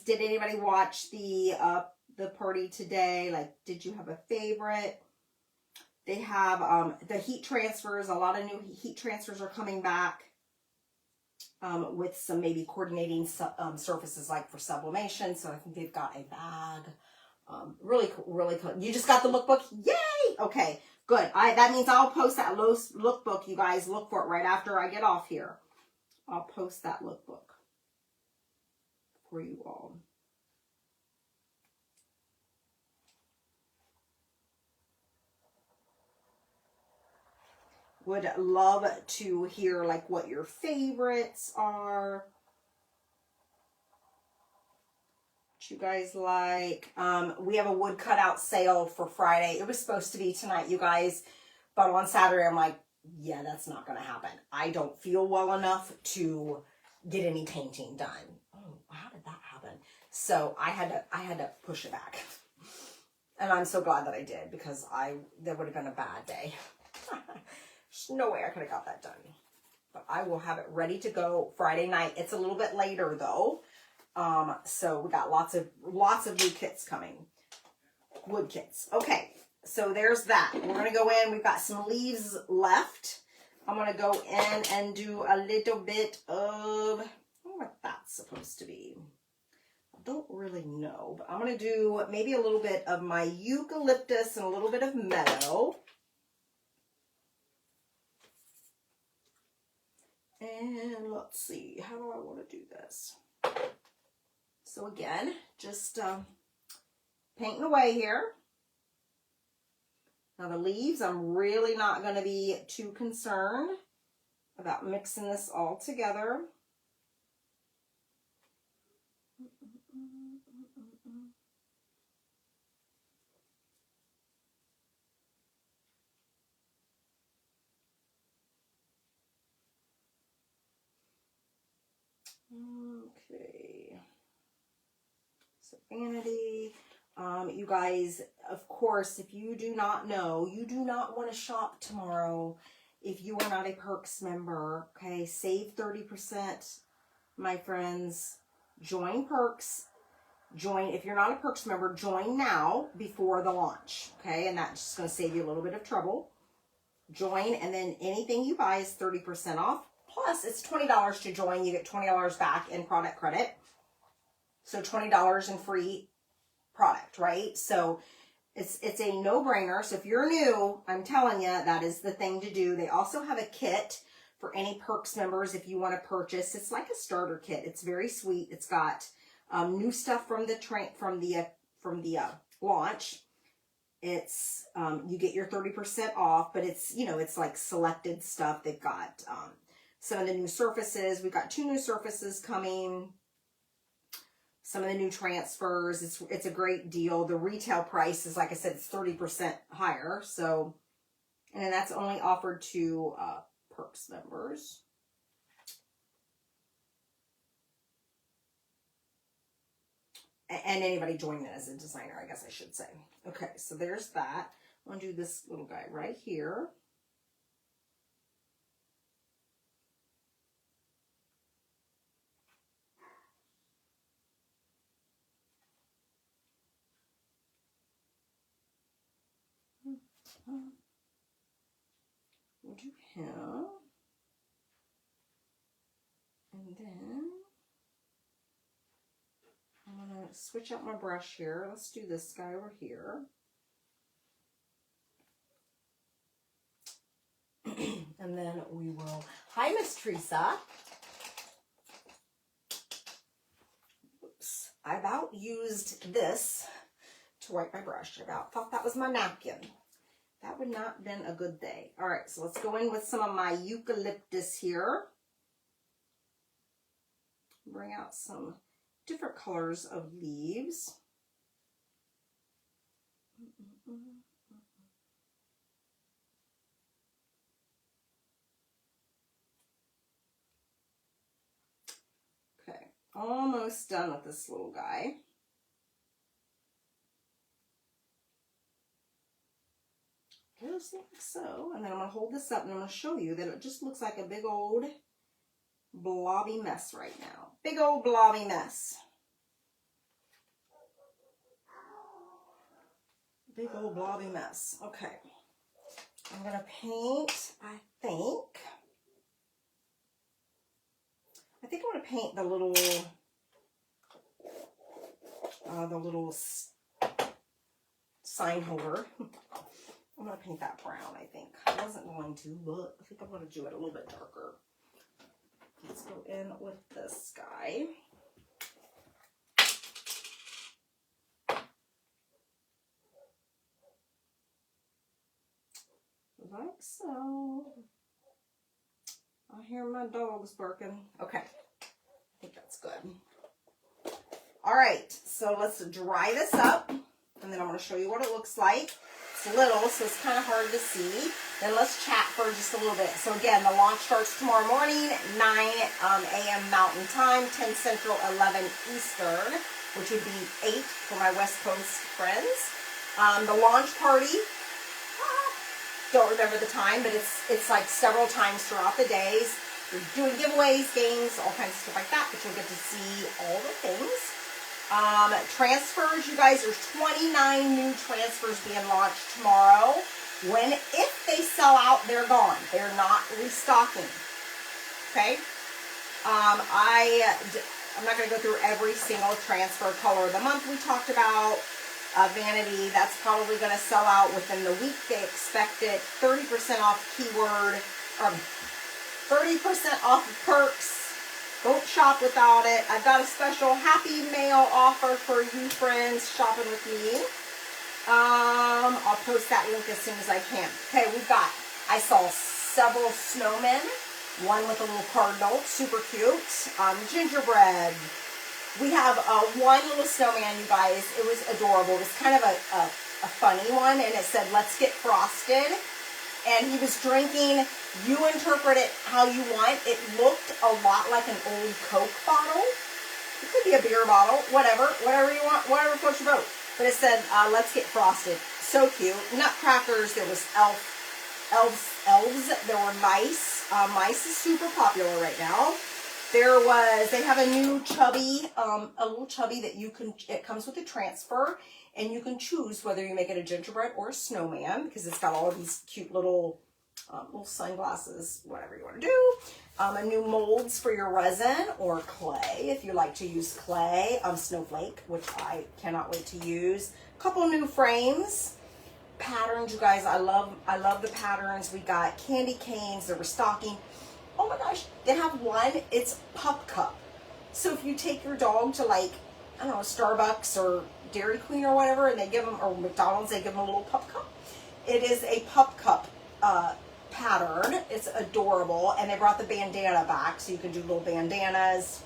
Did anybody watch the party today? Did you have a favorite? They have the heat transfers. A lot of new heat transfers are coming back with some maybe coordinating surfaces for sublimation. So I think they've got a bag. Really cool. You just got the lookbook? Yay! Okay, good. That means I'll post that lookbook. You guys look for it right after I get off here. I'll post that lookbook for you all. Would love to hear what your favorites are. You guys like. We have a wood cutout sale for Friday. It was supposed to be tonight, you guys, but on Saturday I'm like, yeah, that's not going to happen. I don't feel well enough to get any painting done. Oh, how did that happen? So I had to push it back, and I'm so glad that I did because that would have been a bad day. There's no way I could have got that done, but I will have it ready to go Friday night. It's a little bit later though. So we got lots of new kits coming. Wood kits. Okay. So there's that. We're going to go in. We've got some leaves left. I'm going to go in and do a little bit of, wonder what that's supposed to be. I don't really know, but I'm going to do maybe a little bit of my eucalyptus and a little bit of meadow. And let's see, how do I want to do this? So again, just painting away here. Now the leaves, I'm really not going to be too concerned about mixing this all together. Okay, so vanity. You guys, of course, if you do not know, you do not want to shop tomorrow if you are not a Perks member, okay? Save 30%, my friends. Join Perks. Join, if you're not a Perks member, join now before the launch, okay? And that's just going to save you a little bit of trouble. Join, and then anything you buy is 30% off. Plus, it's $20 to join. You get $20 back in product credit. So $20 in free product, right? So it's a no-brainer. So if you're new, I'm telling you, that is the thing to do. They also have a kit for any Perks members if you want to purchase. It's like a starter kit. It's very sweet. It's got new stuff from the launch. It's you get your 30% off, but it's, you know, it's like selected stuff. They've got some of the new surfaces. We've got 2 new surfaces coming. Some of the new transfers. It's a great deal. The retail price is, like I said, it's 30% higher. So, and then that's only offered to Perks members. And anybody joining as a designer, I guess I should say. Okay, so there's that. I'm going to do this little guy right here. We'll do him. And then I'm going to switch out my brush here. Let's do this guy over here. And then we will, hi, Miss Teresa. Oops. I about used this to wipe my brush. I about thought that was my napkin. That would not have been a good day. All right, so let's go in with some of my eucalyptus here. Bring out some different colors of leaves. Okay, almost done with this little guy. Just like so. And then I'm going to hold this up and I'm going to show you that it just looks like a big old blobby mess right now. Big old blobby mess. Big old blobby mess. Okay. I'm going to paint, I think I'm going to paint the little sign holder. I'm going to paint that brown, I think. I wasn't going to, but I think I'm going to do it a little bit darker. Let's go in with this guy. Like so. I hear my dogs barking. Okay. I think that's good. All right. So let's dry this up. And then I'm going to show you what it looks like. It's little, so it's kind of hard to see. Then let's chat for just a little bit. So again, the launch starts tomorrow morning, 9 a.m. Mountain Time, 10 Central, 11 Eastern, which would be 8 for my West Coast friends. The launch party, don't remember the time, but it's like several times throughout the days. We're doing giveaways, games, all kinds of stuff like that, but you'll get to see all the things. Transfers, you guys, there's 29 new transfers being launched tomorrow. If they sell out, they're gone. They're not restocking. Okay? I'm not going to go through every single transfer. Color of the month we talked about. Vanity, that's probably going to sell out within the week. They expect it. 30% off keyword. 30% off of perks. Don't shop without it. I've got a special Happy Mail offer for you friends shopping with me. I'll post that link as soon as I can. Okay, I saw several snowmen. One with a little cardinal, super cute. Gingerbread. We have one little snowman, you guys. It was adorable. It was kind of a funny one, and it said, "Let's get frosted." And he was drinking. You interpret it how you want. It looked a lot like an old Coke bottle. It could be a beer bottle, whatever you want, whatever floats your boat. But it said, "Let's get frosted." So cute. Nutcrackers. There was elves. There were mice. Mice is super popular right now. They have a new chubby, a little chubby that it comes with a transfer, and you can choose whether you make it a gingerbread or a snowman, because it's got all of these cute little sunglasses, whatever you want to do. A new molds for your resin or clay, if you like to use clay. Snowflake, which I cannot wait to use. A couple new frames. Patterns, you guys, I love the patterns. We got candy canes. They were stocking. Oh my gosh, they have one. It's Pup Cup. So if you take your dog to, like, I don't know, Starbucks or Dairy Queen or whatever, and they give them, or McDonald's, they give them a little Pup Cup. It is a Pup Cup pattern. It's adorable, and they brought the bandana back, so you can do little bandanas.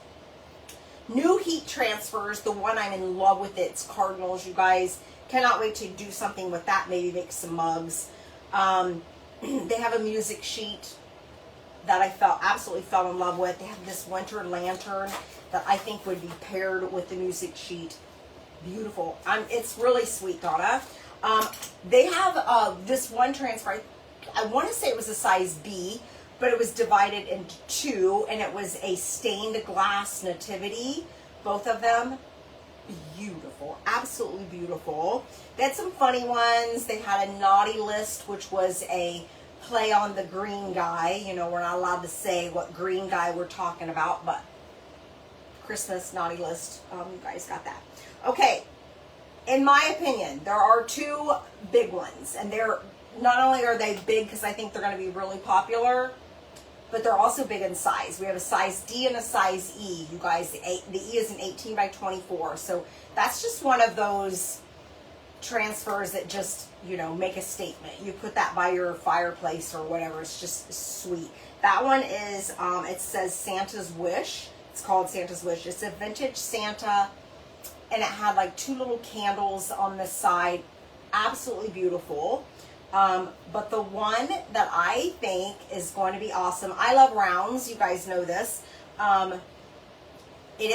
New heat transfers. The one I'm in love with, it's Cardinals, you guys. Cannot wait to do something with that. Maybe make some mugs. They have a music sheet that I absolutely fell in love with. They have this winter lantern that I think would be paired with the music sheet. Beautiful. It's really sweet, Donna. They have this one transfer. I want to say it was a size B, but it was divided into two, and it was a stained glass nativity. Both of them, beautiful, absolutely beautiful. They had some funny ones. They had a naughty list, which was a play on the green guy. You know, we're not allowed to say what green guy we're talking about, but Christmas naughty list. You guys got that. Okay, in my opinion, there are two big ones, and they're not only are they big because I think they're going to be really popular, but they're also big in size. We have a size D and a size E, you guys. The E is an 18 by 24, so that's just one of those transfers that just, you know, make a statement. You put that by your fireplace or whatever. It's just sweet. That one is, it says Santa's Wish. It's called Santa's Wish. It's a vintage Santa, and it had like two little candles on the side. Absolutely beautiful. But the one that I think is going to be awesome, I love rounds. You guys know this. It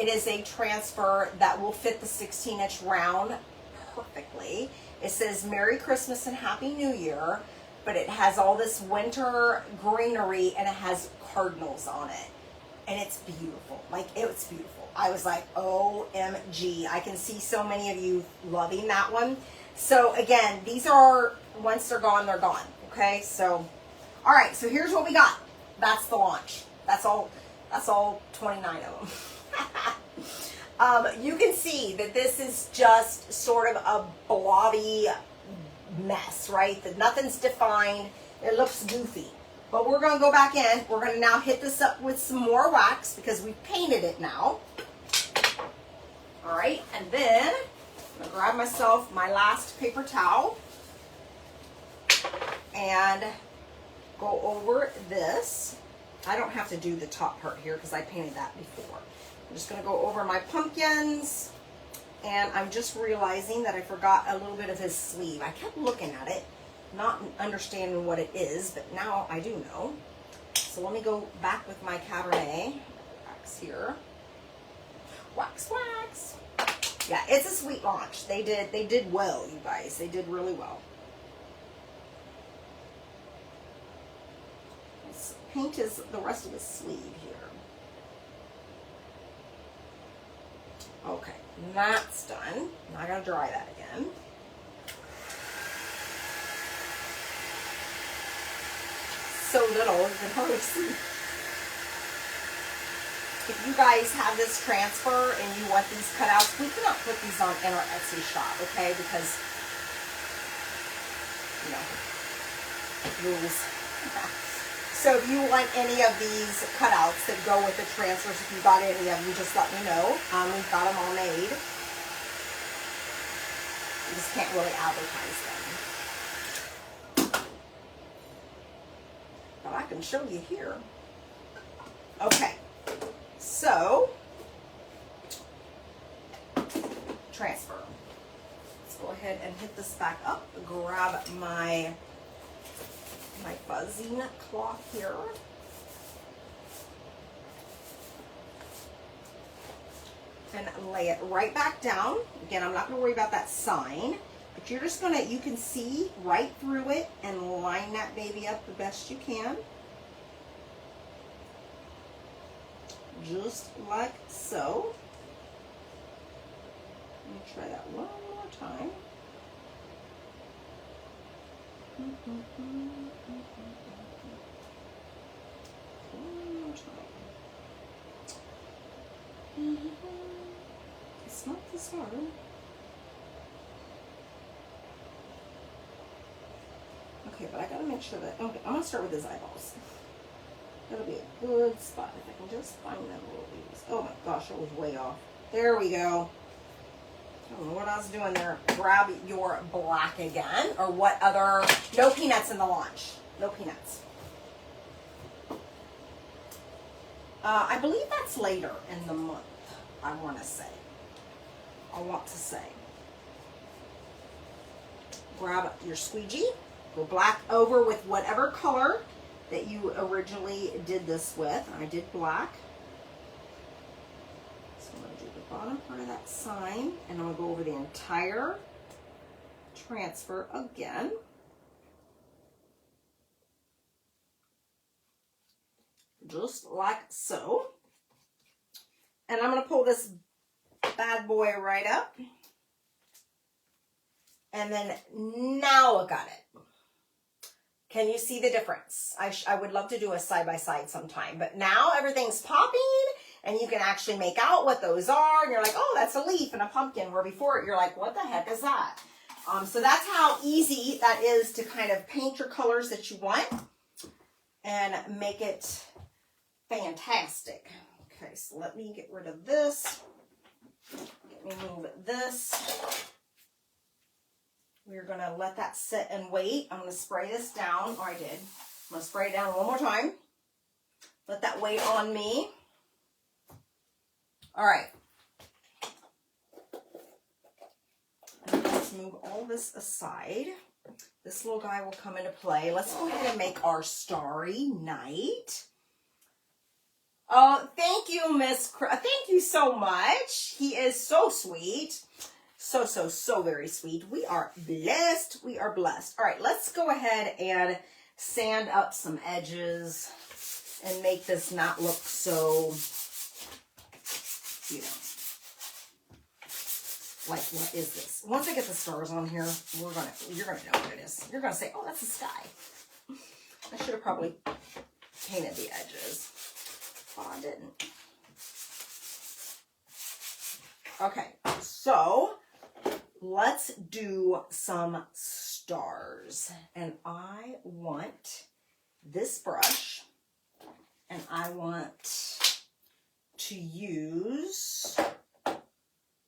is a transfer that will fit the 16-inch round perfectly. It says Merry Christmas and Happy New Year, but it has all this winter greenery, and it has cardinals on it, and it's beautiful. Like, it's beautiful. I was like, OMG. I can see so many of you loving that one. So again, these are, once they're gone, they're gone. Okay, so all right, so here's what we got. That's the launch. That's all 29 of them. You can see that this is just sort of a blobby mess, right? That nothing's defined. It looks goofy. But we're going to go back in. We're going to now hit this up with some more wax because we've painted it now. All right, and then I'm going to grab myself my last paper towel and go over this. I don't have to do the top part here because I painted that before. I'm just going to go over my pumpkins, and I'm just realizing that I forgot a little bit of his sleeve. I kept looking at it, not understanding what it is, but now I do know. So let me go back with my Cabernet wax here. Wax, wax. Yeah, it's a sweet launch. They did well, you guys. They did really well. Let's paint the rest of the sleeve here. Okay, that's done. Now I gotta dry that again. So little, you can hardly see. If you guys have this transfer and you want these cutouts, we cannot put these on in our Etsy shop, okay? Because, you know, rules. So if you want any of these cutouts that go with the transfers, if you got any of them, just let me know. We've got them all made. We just can't really advertise them. But I can show you here. Okay, so transfer. Let's go ahead and hit this back up. Grab my buzzing cloth here. And lay it right back down. Again, I'm not going to worry about that sign, but you're just going to, you can see right through it and line that baby up the best you can. Just like so. Let me try that one more time. One more time. It's not this hard. Okay, but I gotta make sure that, okay, I'm gonna start with his eyeballs. That'll be a good spot if I can just find them little leaves. Oh my gosh, I was way off. There we go. I don't know what I was doing there. Grab your black again, or what other, no peanuts in the launch. No peanuts. I believe that's later in the month, I want to say. Grab your squeegee, go black over with whatever color that you originally did this with. I did black. So I'm going to do the bottom part of that sign, and I'm going to go over the entire transfer again. Just like so. And I'm going to pull this bad boy right up. And then now I got it. Can you see the difference? I would love to do a side-by-side sometime, but now everything's popping and you can actually make out what those are. And you're like, oh, that's a leaf and a pumpkin, where before you're like, what the heck is that? So that's how easy that is to kind of paint your colors that you want and make it fantastic. Okay, so let me get rid of this. Let me move this. We're going to let that sit and wait. I'm going to spray this down. Oh, I did. I'm going to spray it down one more time. Let that wait on me. All right. Let's move all this aside. This little guy will come into play. Let's go ahead and make our Starry Night. Oh, thank you, Miss. Thank you so much. He is so sweet. So very sweet. We are blessed. We are blessed. All right, let's go ahead and sand up some edges and make this not look so, you know, like, what is this? Once I get the stars on here, you're gonna know what it is. You're gonna say, oh, that's the sky. I should have probably painted the edges. Oh, I didn't. Okay, so let's do some stars. And I want this brush, and I want to use,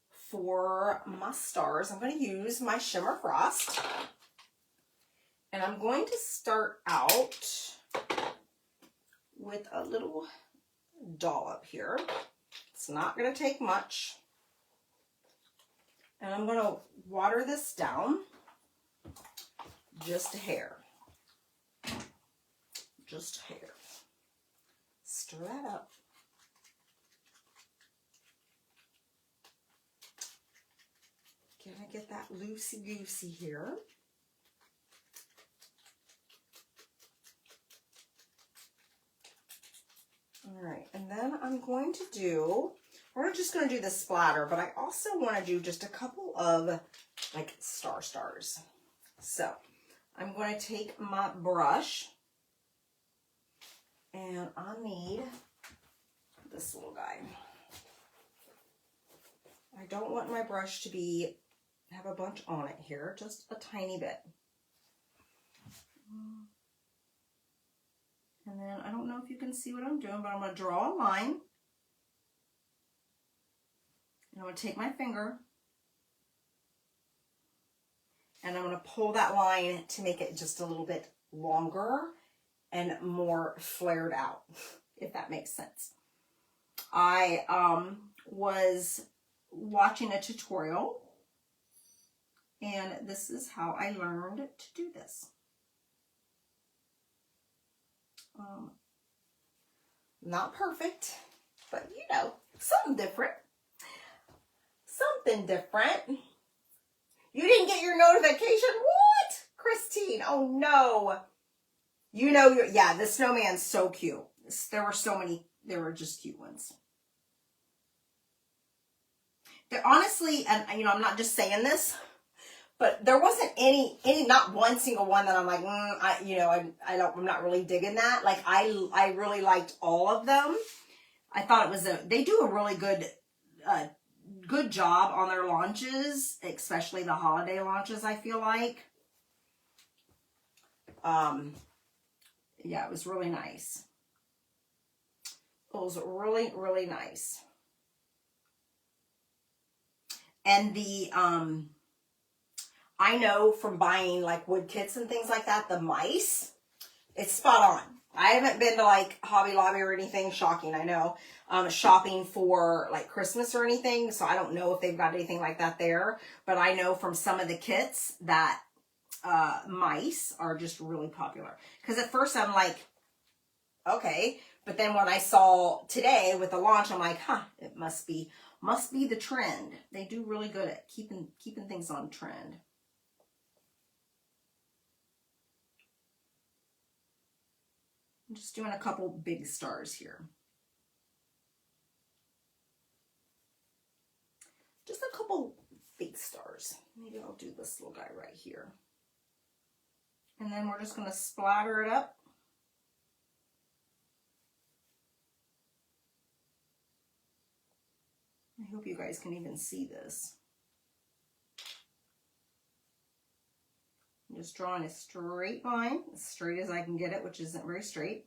for my stars, I'm going to use my Shimmer Frost. And I'm going to start out with a little dollop here. It's not going to take much. And I'm going to water this down just a hair. Just a hair. Stir that up. Gonna get that loosey-goosey here. All right, and then I'm going to do, we're just going to do the splatter, but I also want to do just a couple of like stars. So I'm going to take my brush, and I need this little guy. I don't want my brush to have a bunch on it here, just a tiny bit. And then I don't know if you can see what I'm doing, but I'm going to draw a line. And I'm going to take my finger and I'm going to pull that line to make it just a little bit longer and more flared out, if that makes sense. I was watching a tutorial, and this is how I learned to do this. Not perfect, but you know, something different. Something different. You didn't get your notification? What? Christine, oh no. You know, yeah, the snowman's so cute. There were so many, there were just cute ones. There honestly, and you know, I'm not just saying this, but there wasn't any, not one single one that I'm like, I'm not really digging that. Like I really liked all of them. I thought it was they do a really good job on their launches, especially the holiday launches, I feel like. Yeah, it was really nice. It was really, really nice. And the, I know from buying like wood kits and things like that, the mice, it's spot on. I haven't been to like Hobby Lobby or anything, shocking, I know, shopping for like Christmas or anything. So I don't know if they've got anything like that there, but I know from some of the kits that mice are just really popular. Because at first I'm like, okay. But then when I saw today with the launch, I'm like, it must be the trend. They do really good at keeping things on trend. I'm just doing a couple big stars here. Just a couple big stars. Maybe I'll do this little guy right here. And then we're just going to splatter it up. I hope you guys can even see this. I'm just drawing a straight line, as straight as I can get it, which isn't very straight.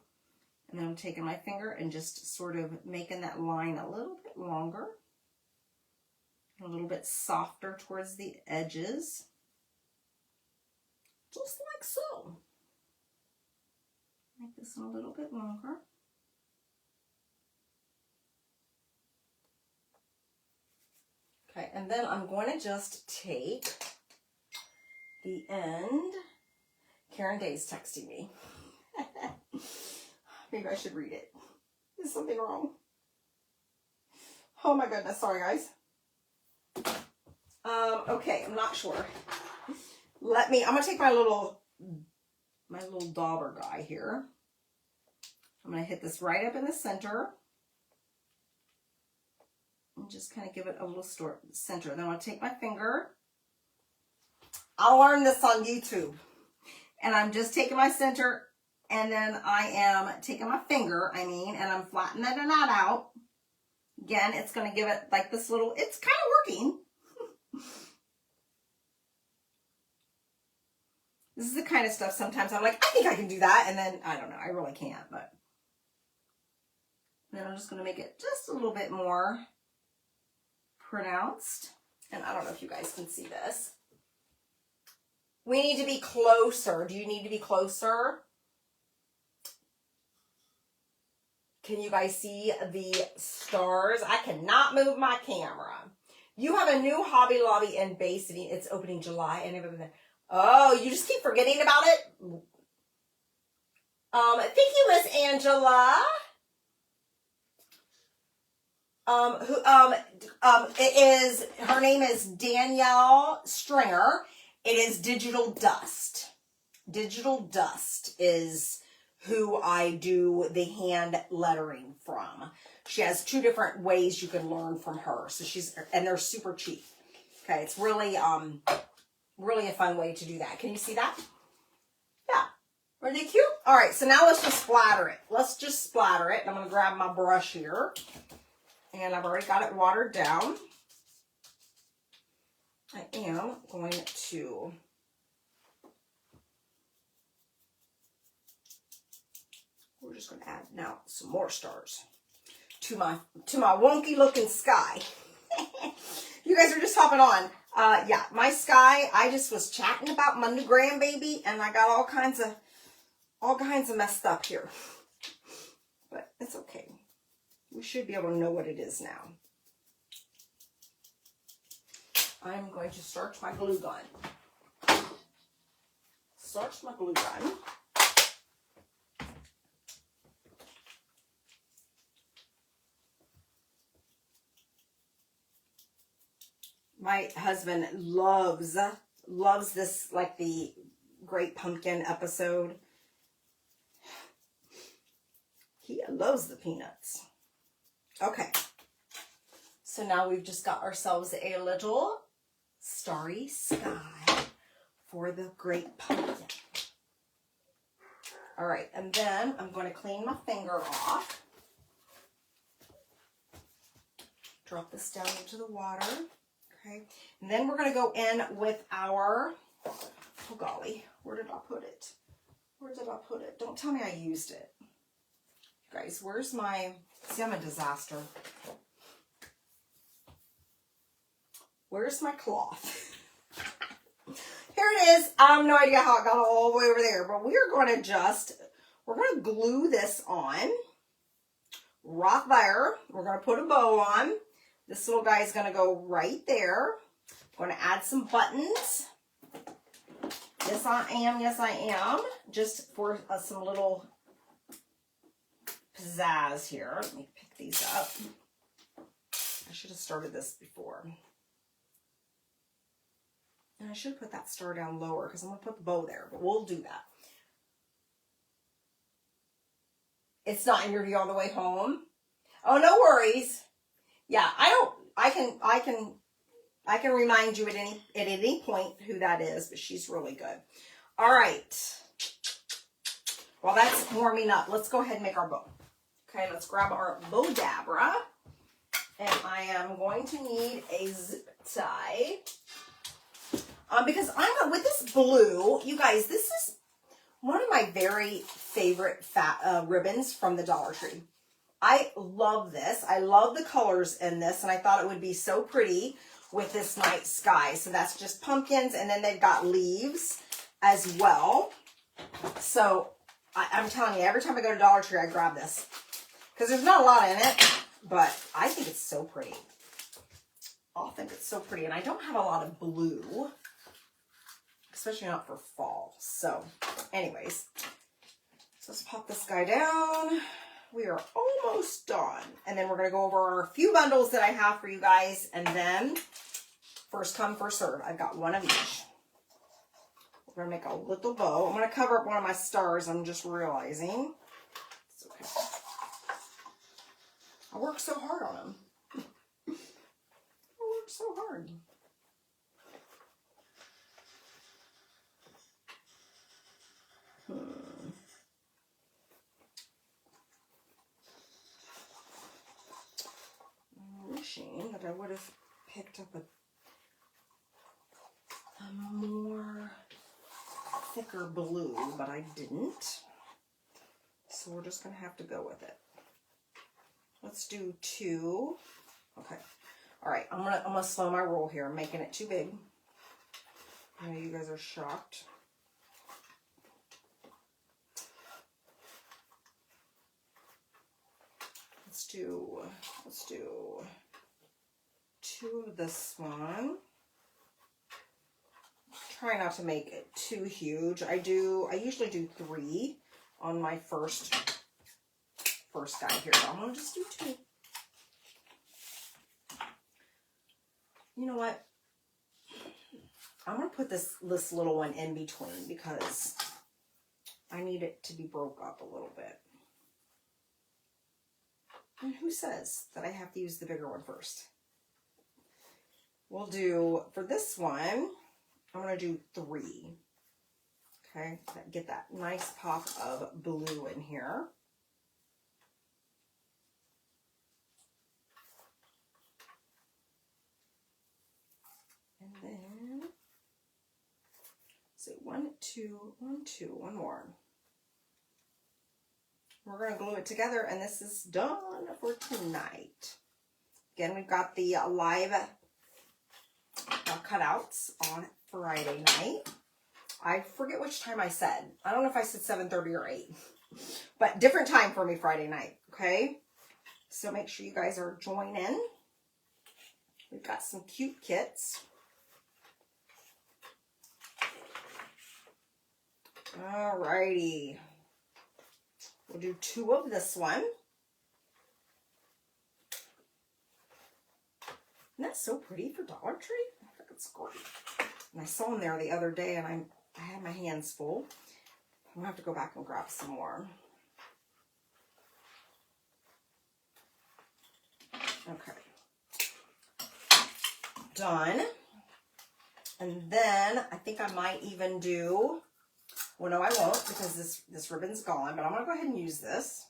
And then I'm taking my finger and just sort of making that line a little bit longer, a little bit softer towards the edges, just like so. Make this one a little bit longer. Okay, and then I'm going to just take the end. Karen Day's texting me. Maybe I should read it. Is something wrong? Oh my goodness, sorry guys. Okay, I'm not sure. I'm gonna take my little dauber guy here. I'm gonna hit this right up in the center. And just kind of give it a little center. Then I'm going to take my finger. I'll learn this on YouTube. And I'm just taking my center, and then I am taking my finger, and I'm flattening that out. Again, it's going to give it like this little, it's kind of working. This is the kind of stuff sometimes I'm like, I think I can do that. And then, I don't know, I really can't. But then I'm just going to make it just a little bit more pronounced. And I don't know if you guys can see this. We need to be closer. Do you need to be closer? Can you guys see the stars? I cannot move my camera. You have a new Hobby Lobby in Bay City. It's opening July. And oh, you just keep forgetting about it? Thank you, Miss Angela. Her name is Danielle Stringer. It is Digital Dust. Digital Dust is who I do the hand lettering from. She has 2 different ways you can learn from her. So and they're super cheap. Okay, it's really, really a fun way to do that. Can you see that? Yeah. Are they cute? All right, so now let's just splatter it. Let's just splatter it. I'm going to grab my brush here. And I've already got it watered down. I am going to we're just going to add now some more stars to my wonky looking sky. You guys are just hopping on. Yeah, my sky, I just was chatting about my new grandbaby and I got all kinds of messed up here. But it's okay. We should be able to know what it is now. I'm going to starch my glue gun. Starch my glue gun. My husband loves this, like the Great Pumpkin episode. He loves the peanuts. Okay. So now we've just got ourselves a little starry sky for the Great Pumpkin. All right, and then I'm going to clean my finger off. Drop this down into the water. Okay, and then we're going to go in with our, oh golly, where did I put it? Where did I put it? Don't tell me I used it. You guys, where's my, see, I'm a disaster. Where's my cloth? Here it is. I have no idea how it got all the way over there, but we're going to glue this on right there. We're going to put a bow on. This little guy is going to go right there. I'm going to add some buttons. Yes, I am. Just for some little pizzazz here. Let me pick these up. I should have started this before. And I should have put that star down lower because I'm going to put the bow there, but we'll do that. It's not in your view on the way home. Oh, no worries. Yeah, I can remind you at any point who that is, but she's really good. All right. While that's warming up, let's go ahead and make our bow. Okay, let's grab our Bowdabra. And I am going to need a zip tie. Because I'm with this blue, you guys, this is one of my very favorite ribbons from the Dollar Tree. I love this. I love the colors in this, and I thought it would be so pretty with this night sky. So that's just pumpkins, and then they've got leaves as well. So I'm telling you, every time I go to Dollar Tree, I grab this. Because there's not a lot in it, but I think it's so pretty. I think it's so pretty, and I don't have a lot of blue, especially not for fall. So anyways, so let's pop this guy down. We are almost done. And then we're going to go over a few bundles that I have for you guys. And then first come, first serve. I've got one of each. We're going to make a little bow. I'm going to cover up one of my stars. I'm just realizing. It's okay. I worked so hard on them. I worked so hard. Wishing that I would have picked up a more thicker blue, but I didn't. So we're just going to have to go with it. Let's do 2. Okay. All right. I'm gonna slow my roll here. I'm making it too big. I know you guys are shocked. Let's do 2 of this one. Try not to make it too huge. I usually do 3 on my first guy here. I'm gonna just do 2. You know what? I'm gonna put this little one in between because I need it to be broke up a little bit. And who says that I have to use the bigger one first? We'll do, for this one, I'm going to do 3. Okay, get that nice pop of blue in here. And then, so 1, 2, 1, 2, one more. We're going to glue it together, and this is done for tonight. Again, we've got the live cutouts on Friday night. I forget which time I said. I don't know if I said 7:30 or 8. But different time for me Friday night, okay? So make sure you guys are joining. We've got some cute kits. Alrighty. We'll do 2 of this one. Isn't that so pretty for Dollar Tree? I think it's great. And I saw them there the other day, and I had my hands full. I'm going to have to go back and grab some more. Okay. Done. And then I think I might even do, well, no, I won't, because this ribbon's gone, but I'm going to go ahead and use this.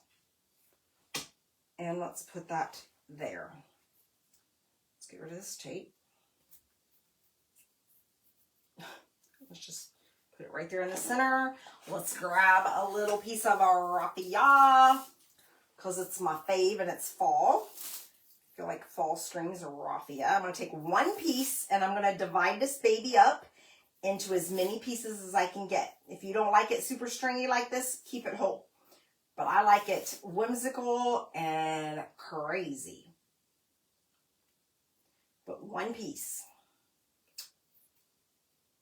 And let's put that there. Let's get rid of this tape. Let's just put it right there in the center. Let's grab a little piece of our raffia, because it's my fave and it's fall. I feel like fall strings are raffia. I'm going to take 1 piece and I'm going to divide this baby up into as many pieces as I can get. If you don't like it super stringy like this, keep it whole. But I like it whimsical and crazy. But 1 piece.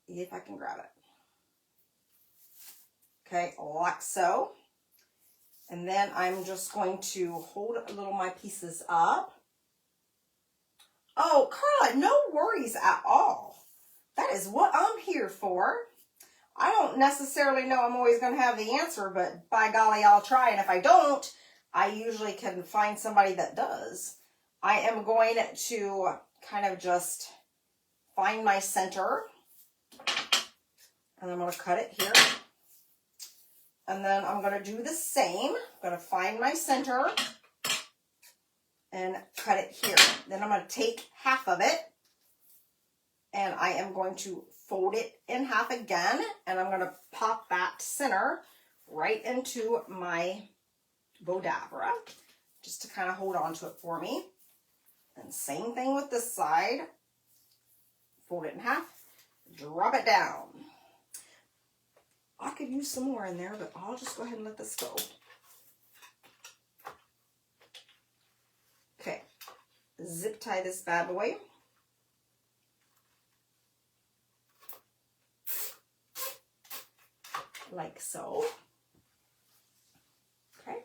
If I can grab it. Okay, like so. And then I'm just going to hold a little my pieces up. Oh, Carla, no worries at all. That is what I'm here for. I don't necessarily know I'm always going to have the answer, but by golly, I'll try. And if I don't, I usually can find somebody that does. I am going to kind of just find my center. And I'm going to cut it here. And then I'm going to do the same. I'm going to find my center and cut it here. Then I'm going to take half of it and I am going to fold it in half again, and I'm going to pop that center right into my Bodavra just to kind of hold on to it for me. And same thing with this side. Fold it in half, drop it down. I could use some more in there, but I'll just go ahead and let this go. Okay, zip tie this bad boy. Like so. Okay,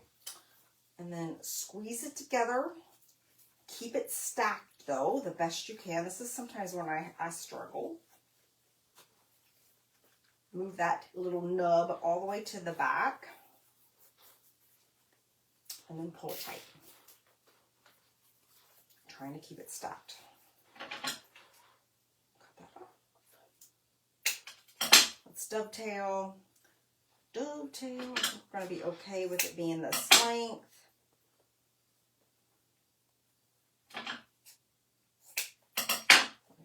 and then squeeze it together. Keep it stacked though, the best you can. This is sometimes when I struggle. Move that little nub all the way to the back. And then pull it tight. Trying to keep it stacked. Cut that off. Let's dovetail. Dovetail. We're going to be okay with it being this length. Like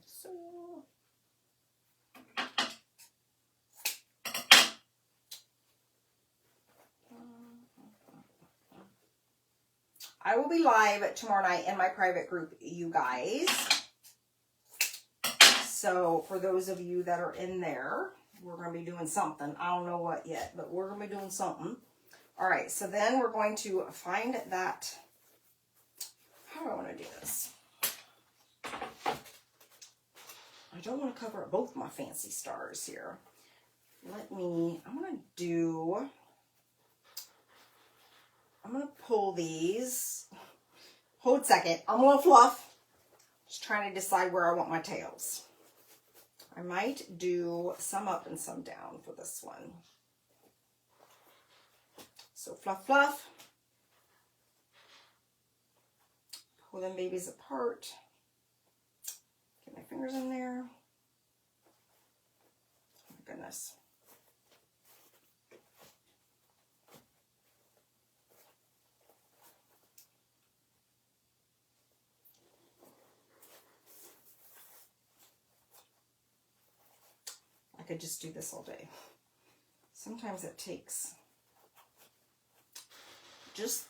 so. I will be live tomorrow night in my private group, you guys. So for those of you that are in there, we're going to be doing something. I don't know what yet, but we're going to be doing something. All right, so then we're going to find that. How do I want to do this? I don't want to cover up both my fancy stars here. I'm going to pull these. Hold a second. I'm going to fluff. Just trying to decide where I want my tails. I might do some up and some down for this one. So fluff, fluff. Pull them babies apart. Get my fingers in there. Oh my goodness. could just do this all day. Sometimes it takes just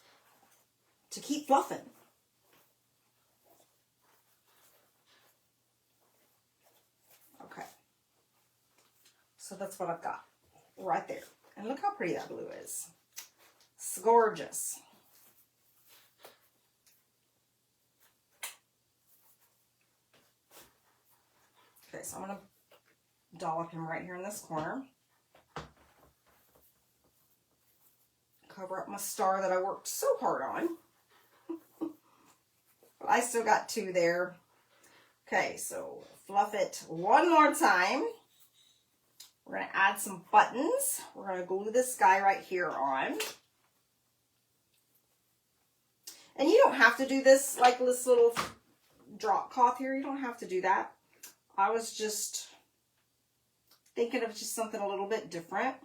to keep fluffing. Okay. So that's what I've got right there. And look how pretty that blue is. It's gorgeous. Okay, so I'm going to dollop him right here in this corner. Cover up my star that I worked so hard on. But I still got 2 there. Okay, so fluff it one more time. We're going to add some buttons. We're going to glue this guy right here on. And you don't have to do this like this little drop cloth here. You don't have to do that. I was just thinking of just something a little bit different.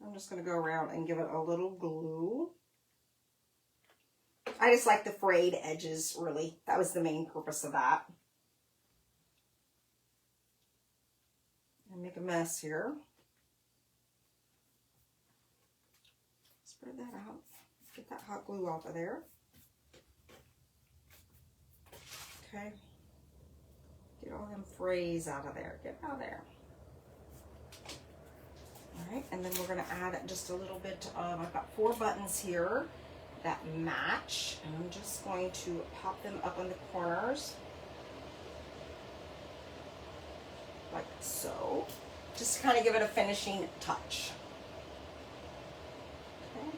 I'm just going to go around and give it a little glue. I just like the frayed edges, really. That was the main purpose of that. And make a mess here. Spread that out. Get that hot glue off of there. Okay. Get all them frays out of there. Get out of there. All right, and then we're going to add just a little bit of, I've got 4 buttons here that match. And I'm just going to pop them up on the corners. Like so. Just to kind of give it a finishing touch. Okay.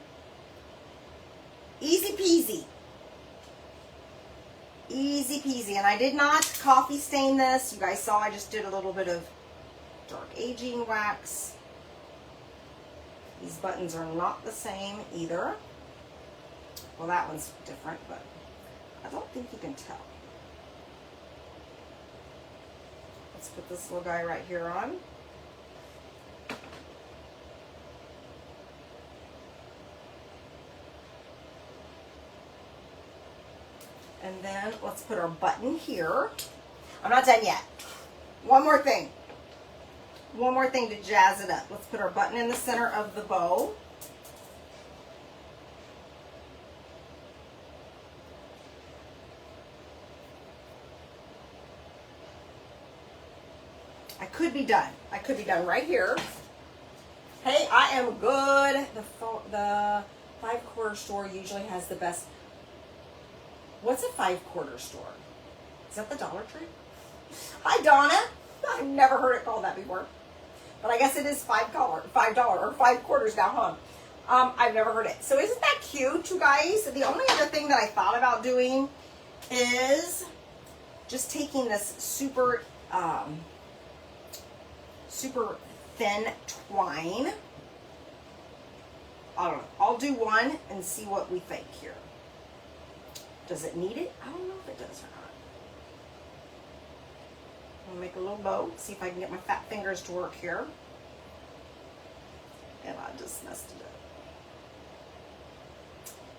Easy peasy. Easy peasy. And I did not coffee stain this. You guys saw I just did a little bit of dark aging wax. These buttons are not the same either. Well, that one's different, but I don't think you can tell. Let's put this little guy right here on. And then let's put our button here. I'm not done yet. One more thing. One more thing to jazz it up. Let's put our button in the center of the bow. I could be done. I could be done right here. Hey, I am good. The 5-quarter store usually has the best. What's a 5-quarter store? Is that the Dollar Tree? Hi, Donna. I've never heard it called that before. But I guess it is $5 or 5 quarters now, huh? I've never heard it. So isn't that cute, you guys? The only other thing that I thought about doing is just taking this super thin twine. I don't know. I'll do one and see what we think here. Does it need it? I don't know if it does or not. I'll make a little bow, see if I can get my fat fingers to work here. And I just messed it up.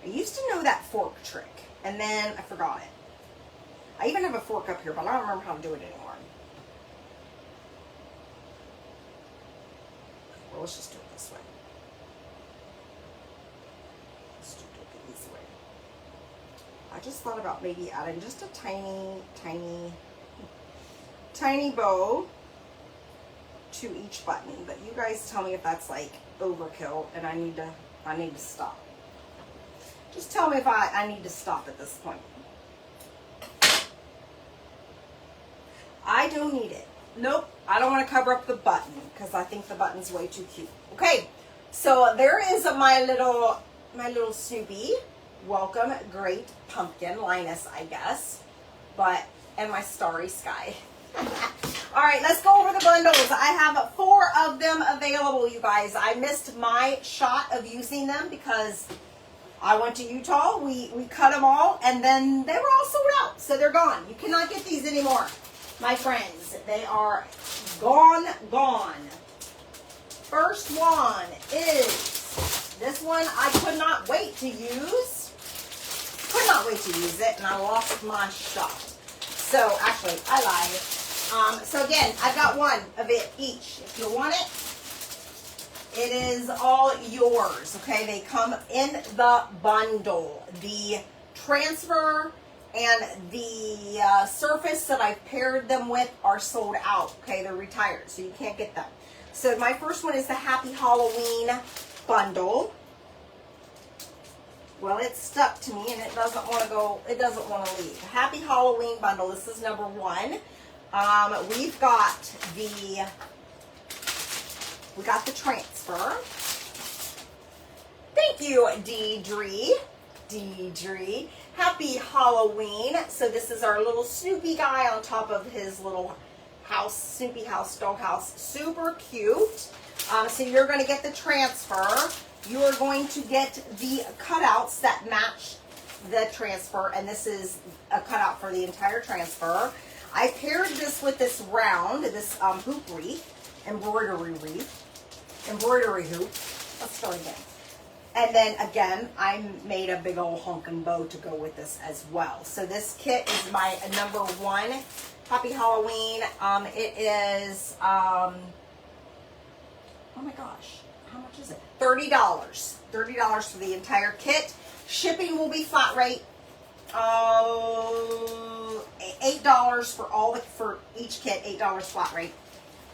I used to know that fork trick, and then I forgot it. I even have a fork up here, but I don't remember how to do it anymore. Well, let's just do it this way. Let's do it the easy way. I just thought about maybe adding just a tiny bow to each button, but you guys tell me if that's like overkill and I need to stop. Just tell me if I need to stop at this point. I don't need it. Nope, I don't want to cover up the button because I think the button's way too cute. Okay, so there is my little Snoopy. Welcome, Great Pumpkin, Linus, I guess, and my Starry Sky. All right, let's go over the bundles. I have 4 of them available, you guys. I missed my shot of using them because I went to Utah. We cut them all, and then they were all sold out, so they're gone. You cannot get these anymore, my friends. They are gone. First one is this one. I could not wait to use. Could not wait to use it, and I lost my shot. So, actually, I lied. So again, I've got one of it each. If you want it, it is all yours, okay? They come in the bundle. The transfer and the Surface that I've paired them with are sold out, okay? They're retired, so you can't get them. So my first one is the Happy Halloween bundle. Well, it's stuck to me and it doesn't want to go, it doesn't want to leave. Happy Halloween bundle, this is number one. We've got the transfer. Thank you, Deidre. Happy Halloween. So this is our little Snoopy guy on top of his little house, Snoopy house, dog house. Super cute. So you're going to get the transfer. You are going to get the cutouts that match the transfer, and this is a cutout for the entire transfer. I paired this with this round, this hoop wreath, embroidery hoop. Let's start again. And then again, I made a big old honkin' bow to go with this as well. So this kit is my number one. Happy Halloween. It is, oh my gosh, how much is it? $30. $30 for the entire kit. Shipping will be flat rate. $8 for each kit, $8 flat rate.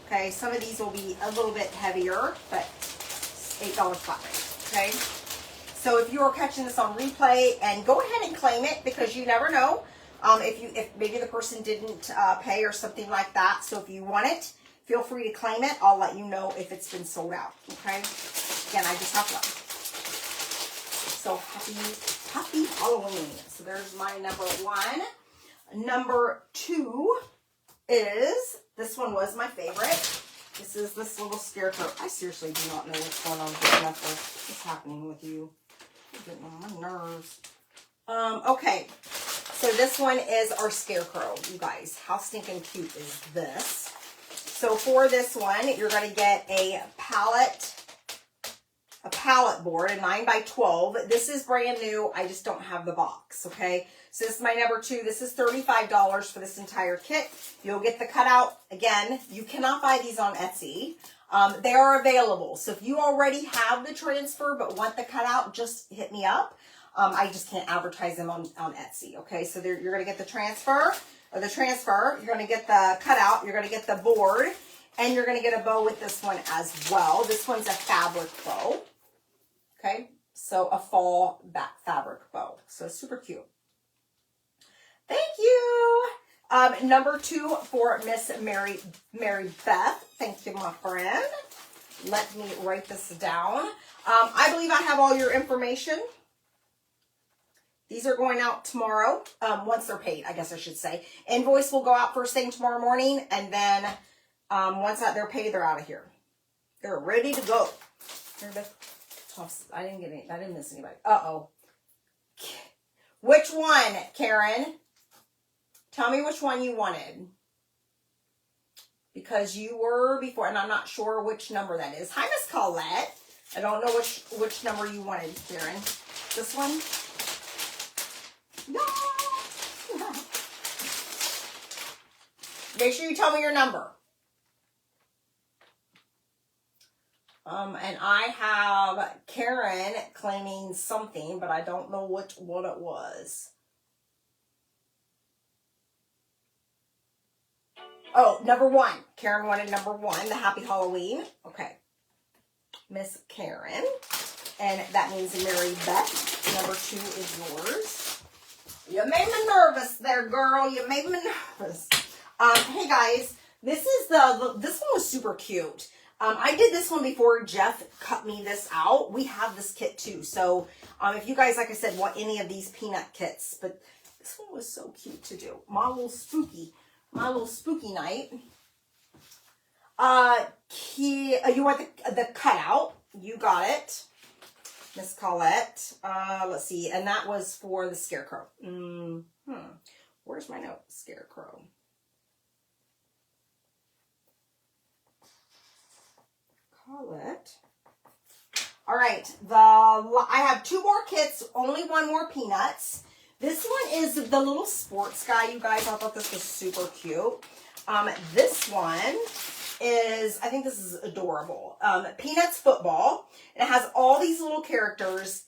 Okay, some of these will be a little bit heavier, but $8 flat rate. Okay, so if you are catching this on replay, and go ahead and claim it, because you never know if maybe the person didn't pay or something like that. So if you want it, feel free to claim it. I'll let you know if it's been sold out. Okay, again, I just have one. So happy Halloween. So there's my number one. Number two is, this one was my favorite. This is this little scarecrow. I seriously do not know what's going on with Jennifer. What's happening with you? You're getting on my nerves. Okay. So this one is our scarecrow, you guys. How stinking cute is this? So for this one, you're going to get a palette board, a 9x12. This is brand new. I just don't have the box, okay? So this is my number two. This is $35 for this entire kit. You'll get the cutout. Again, you cannot buy these on Etsy. They are available. So if you already have the transfer but want the cutout, just hit me up. I just can't advertise them on Etsy, okay? So you're going to get the transfer. You're going to get the cutout. You're going to get the board. And you're going to get a bow with this one as well. This one's a fabric bow. Okay, so a fall back fabric bow. So super cute. Thank you. Number two for Miss Mary Beth. Thank you, my friend. Let me write this down. I believe I have all your information. These are going out tomorrow, once they're paid, I guess I should say. Invoice will go out first thing tomorrow morning, and then once they're paid, they're out of here. They're ready to go. I didn't miss anybody. Uh-oh. Which one, Karen? Tell me which one you wanted. Because you were before, and I'm not sure which number that is. Hi, Miss Colette. I don't know which number you wanted, Karen. This one? No. Make sure you tell me your number. And I have Karen claiming something, but I don't know what it was. Oh, number one. Karen wanted number one, the Happy Halloween. Okay. Miss Karen. And that means Mary Beth. Number two is yours. You made me nervous there, girl. You made me nervous. Hey guys, this one was super cute. I did this one before Jeff cut me this out. We have this kit too. So if you guys, like I said, want any of these peanut kits, but this one was so cute to do. My little spooky night. You want the cutout. You got it. Miss Colette. Let's see. And that was for the scarecrow. Where's my note? Scarecrow. Colette. All right. I have two more kits. Only one more peanuts. This one is the little sports guy, you guys. I thought this was super cute. This one is, I think this is adorable. Peanuts Football. It has all these little characters.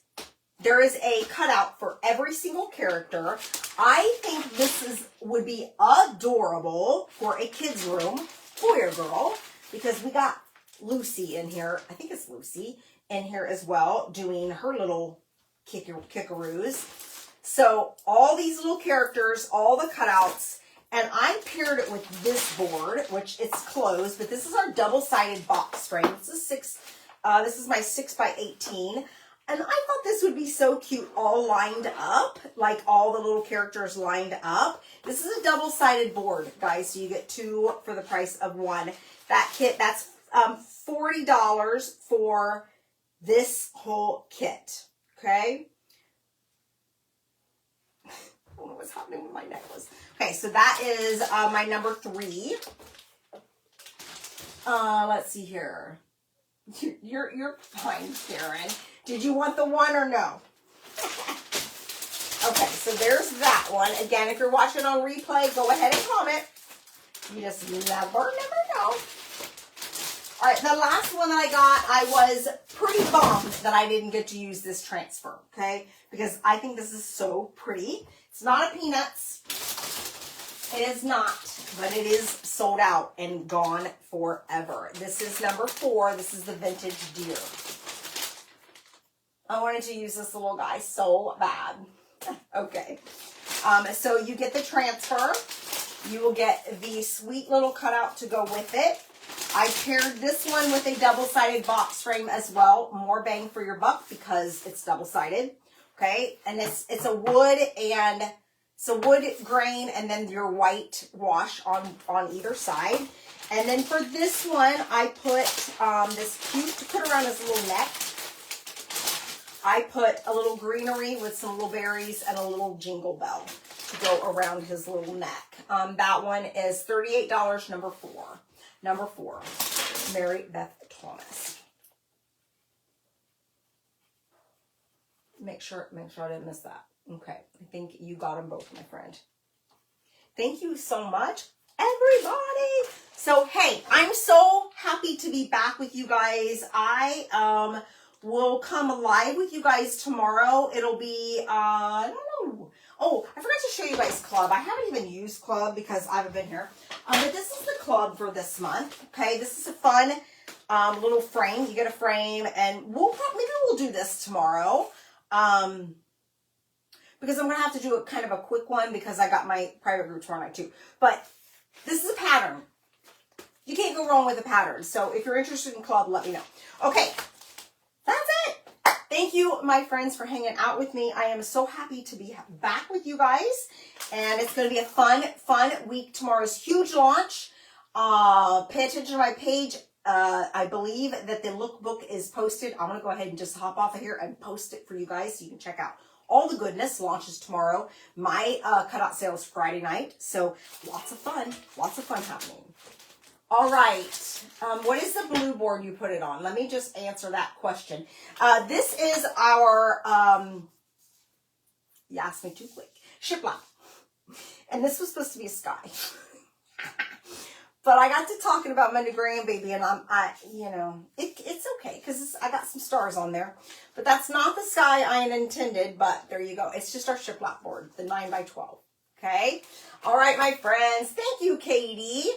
There is a cutout for every single character. I think this would be adorable for a kid's room for your girl, because we got Lucy in here. I think it's Lucy in here as well, doing her little kickaroos. So all these little characters, all the cutouts, and I paired it with this board, which it's closed, but this is our double-sided box frame. This is my 6x18. And I thought this would be so cute, all lined up, like all the little characters lined up. This is a double-sided board, guys, so you get 2 for the price of 1. That kit, that's $40 for this whole kit, okay? I don't know what's happening with my necklace. Okay, so that is my number 3. Let's see here. You're fine, Karen. Did you want the 1 or no? Okay, so there's that one. Again, if you're watching on replay, go ahead and comment. You just never know. All right, the last one that I got, I was pretty bummed that I didn't get to use this transfer, okay? Because I think this is so pretty. It's not a Peanuts. It is not, but it is sold out and gone forever. This is number 4. This is the Vintage Deer. I wanted to use this little guy so bad. Okay. So you get the transfer. You will get the sweet little cutout to go with it. I paired this one with a double-sided box frame as well. More bang for your buck because it's double-sided. Okay. And it's a wood and it's a wood grain and then your white wash on either side. And then for this one, I put this cute to put around his little neck. I put a little greenery with some little berries and a little jingle bell to go around his little neck. That one is $38, number 4. Number 4, Mary Beth Thomas. Make sure I didn't miss that. Okay, I think you got them both, my friend. Thank you so much, everybody. So, hey, I'm so happy to be back with you guys. I will come live with you guys tomorrow. It'll be, I don't know. Oh, I forgot to show you guys Club. I haven't even used Club because I haven't been here. But this is the Club for this month. Okay, this is a fun little frame. You get a frame, and maybe we'll do this tomorrow. Because I'm going to have to do a kind of a quick one because I got my private group tomorrow night too. But this is a pattern. You can't go wrong with a pattern. So if you're interested in Club, let me know. Okay, that's it. Thank you, my friends, for hanging out with me. I am so happy to be back with you guys. And it's going to be a fun week. Tomorrow's huge launch. Pay attention to my page. I believe that the lookbook is posted. I'm going to go ahead and just hop off of here and post it for you guys so you can check out all the goodness. Launches tomorrow. My cutout sale is Friday night. So lots of fun happening. All right. What is the blue board you put it on? Let me just answer that question. This is our, you asked me too quick, shiplap. And this was supposed to be a sky. But I got to talking about my new grandbaby, and it's okay because I got some stars on there. But that's not the sky I intended, but there you go. It's just our shiplap board, the 9x12. Okay? All right, my friends. Thank you, Katie.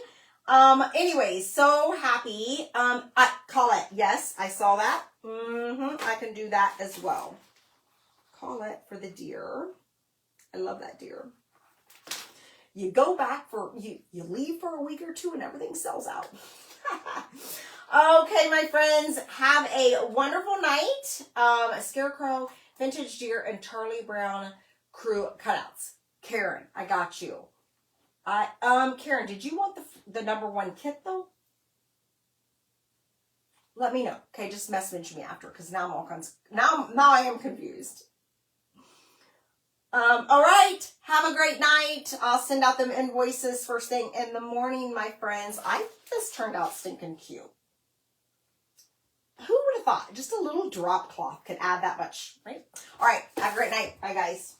Anyways, so happy. Colette, yes, I saw that. I can do that as well. Colette for the deer. I love that deer. You go back you leave for a week or two and everything sells out. Okay, my friends, have a wonderful night. A Scarecrow, Vintage Deer, and Charlie Brown crew cutouts. Karen, I got you. Karen, did you want the number 1 kit though? Let me know. Okay, just message me after because now I'm all now I am confused. All right. Have a great night. I'll send out them invoices first thing in the morning, my friends. I think this turned out stinking cute. Who would have thought just a little drop cloth could add that much, right? All right. Have a great night. Bye, guys.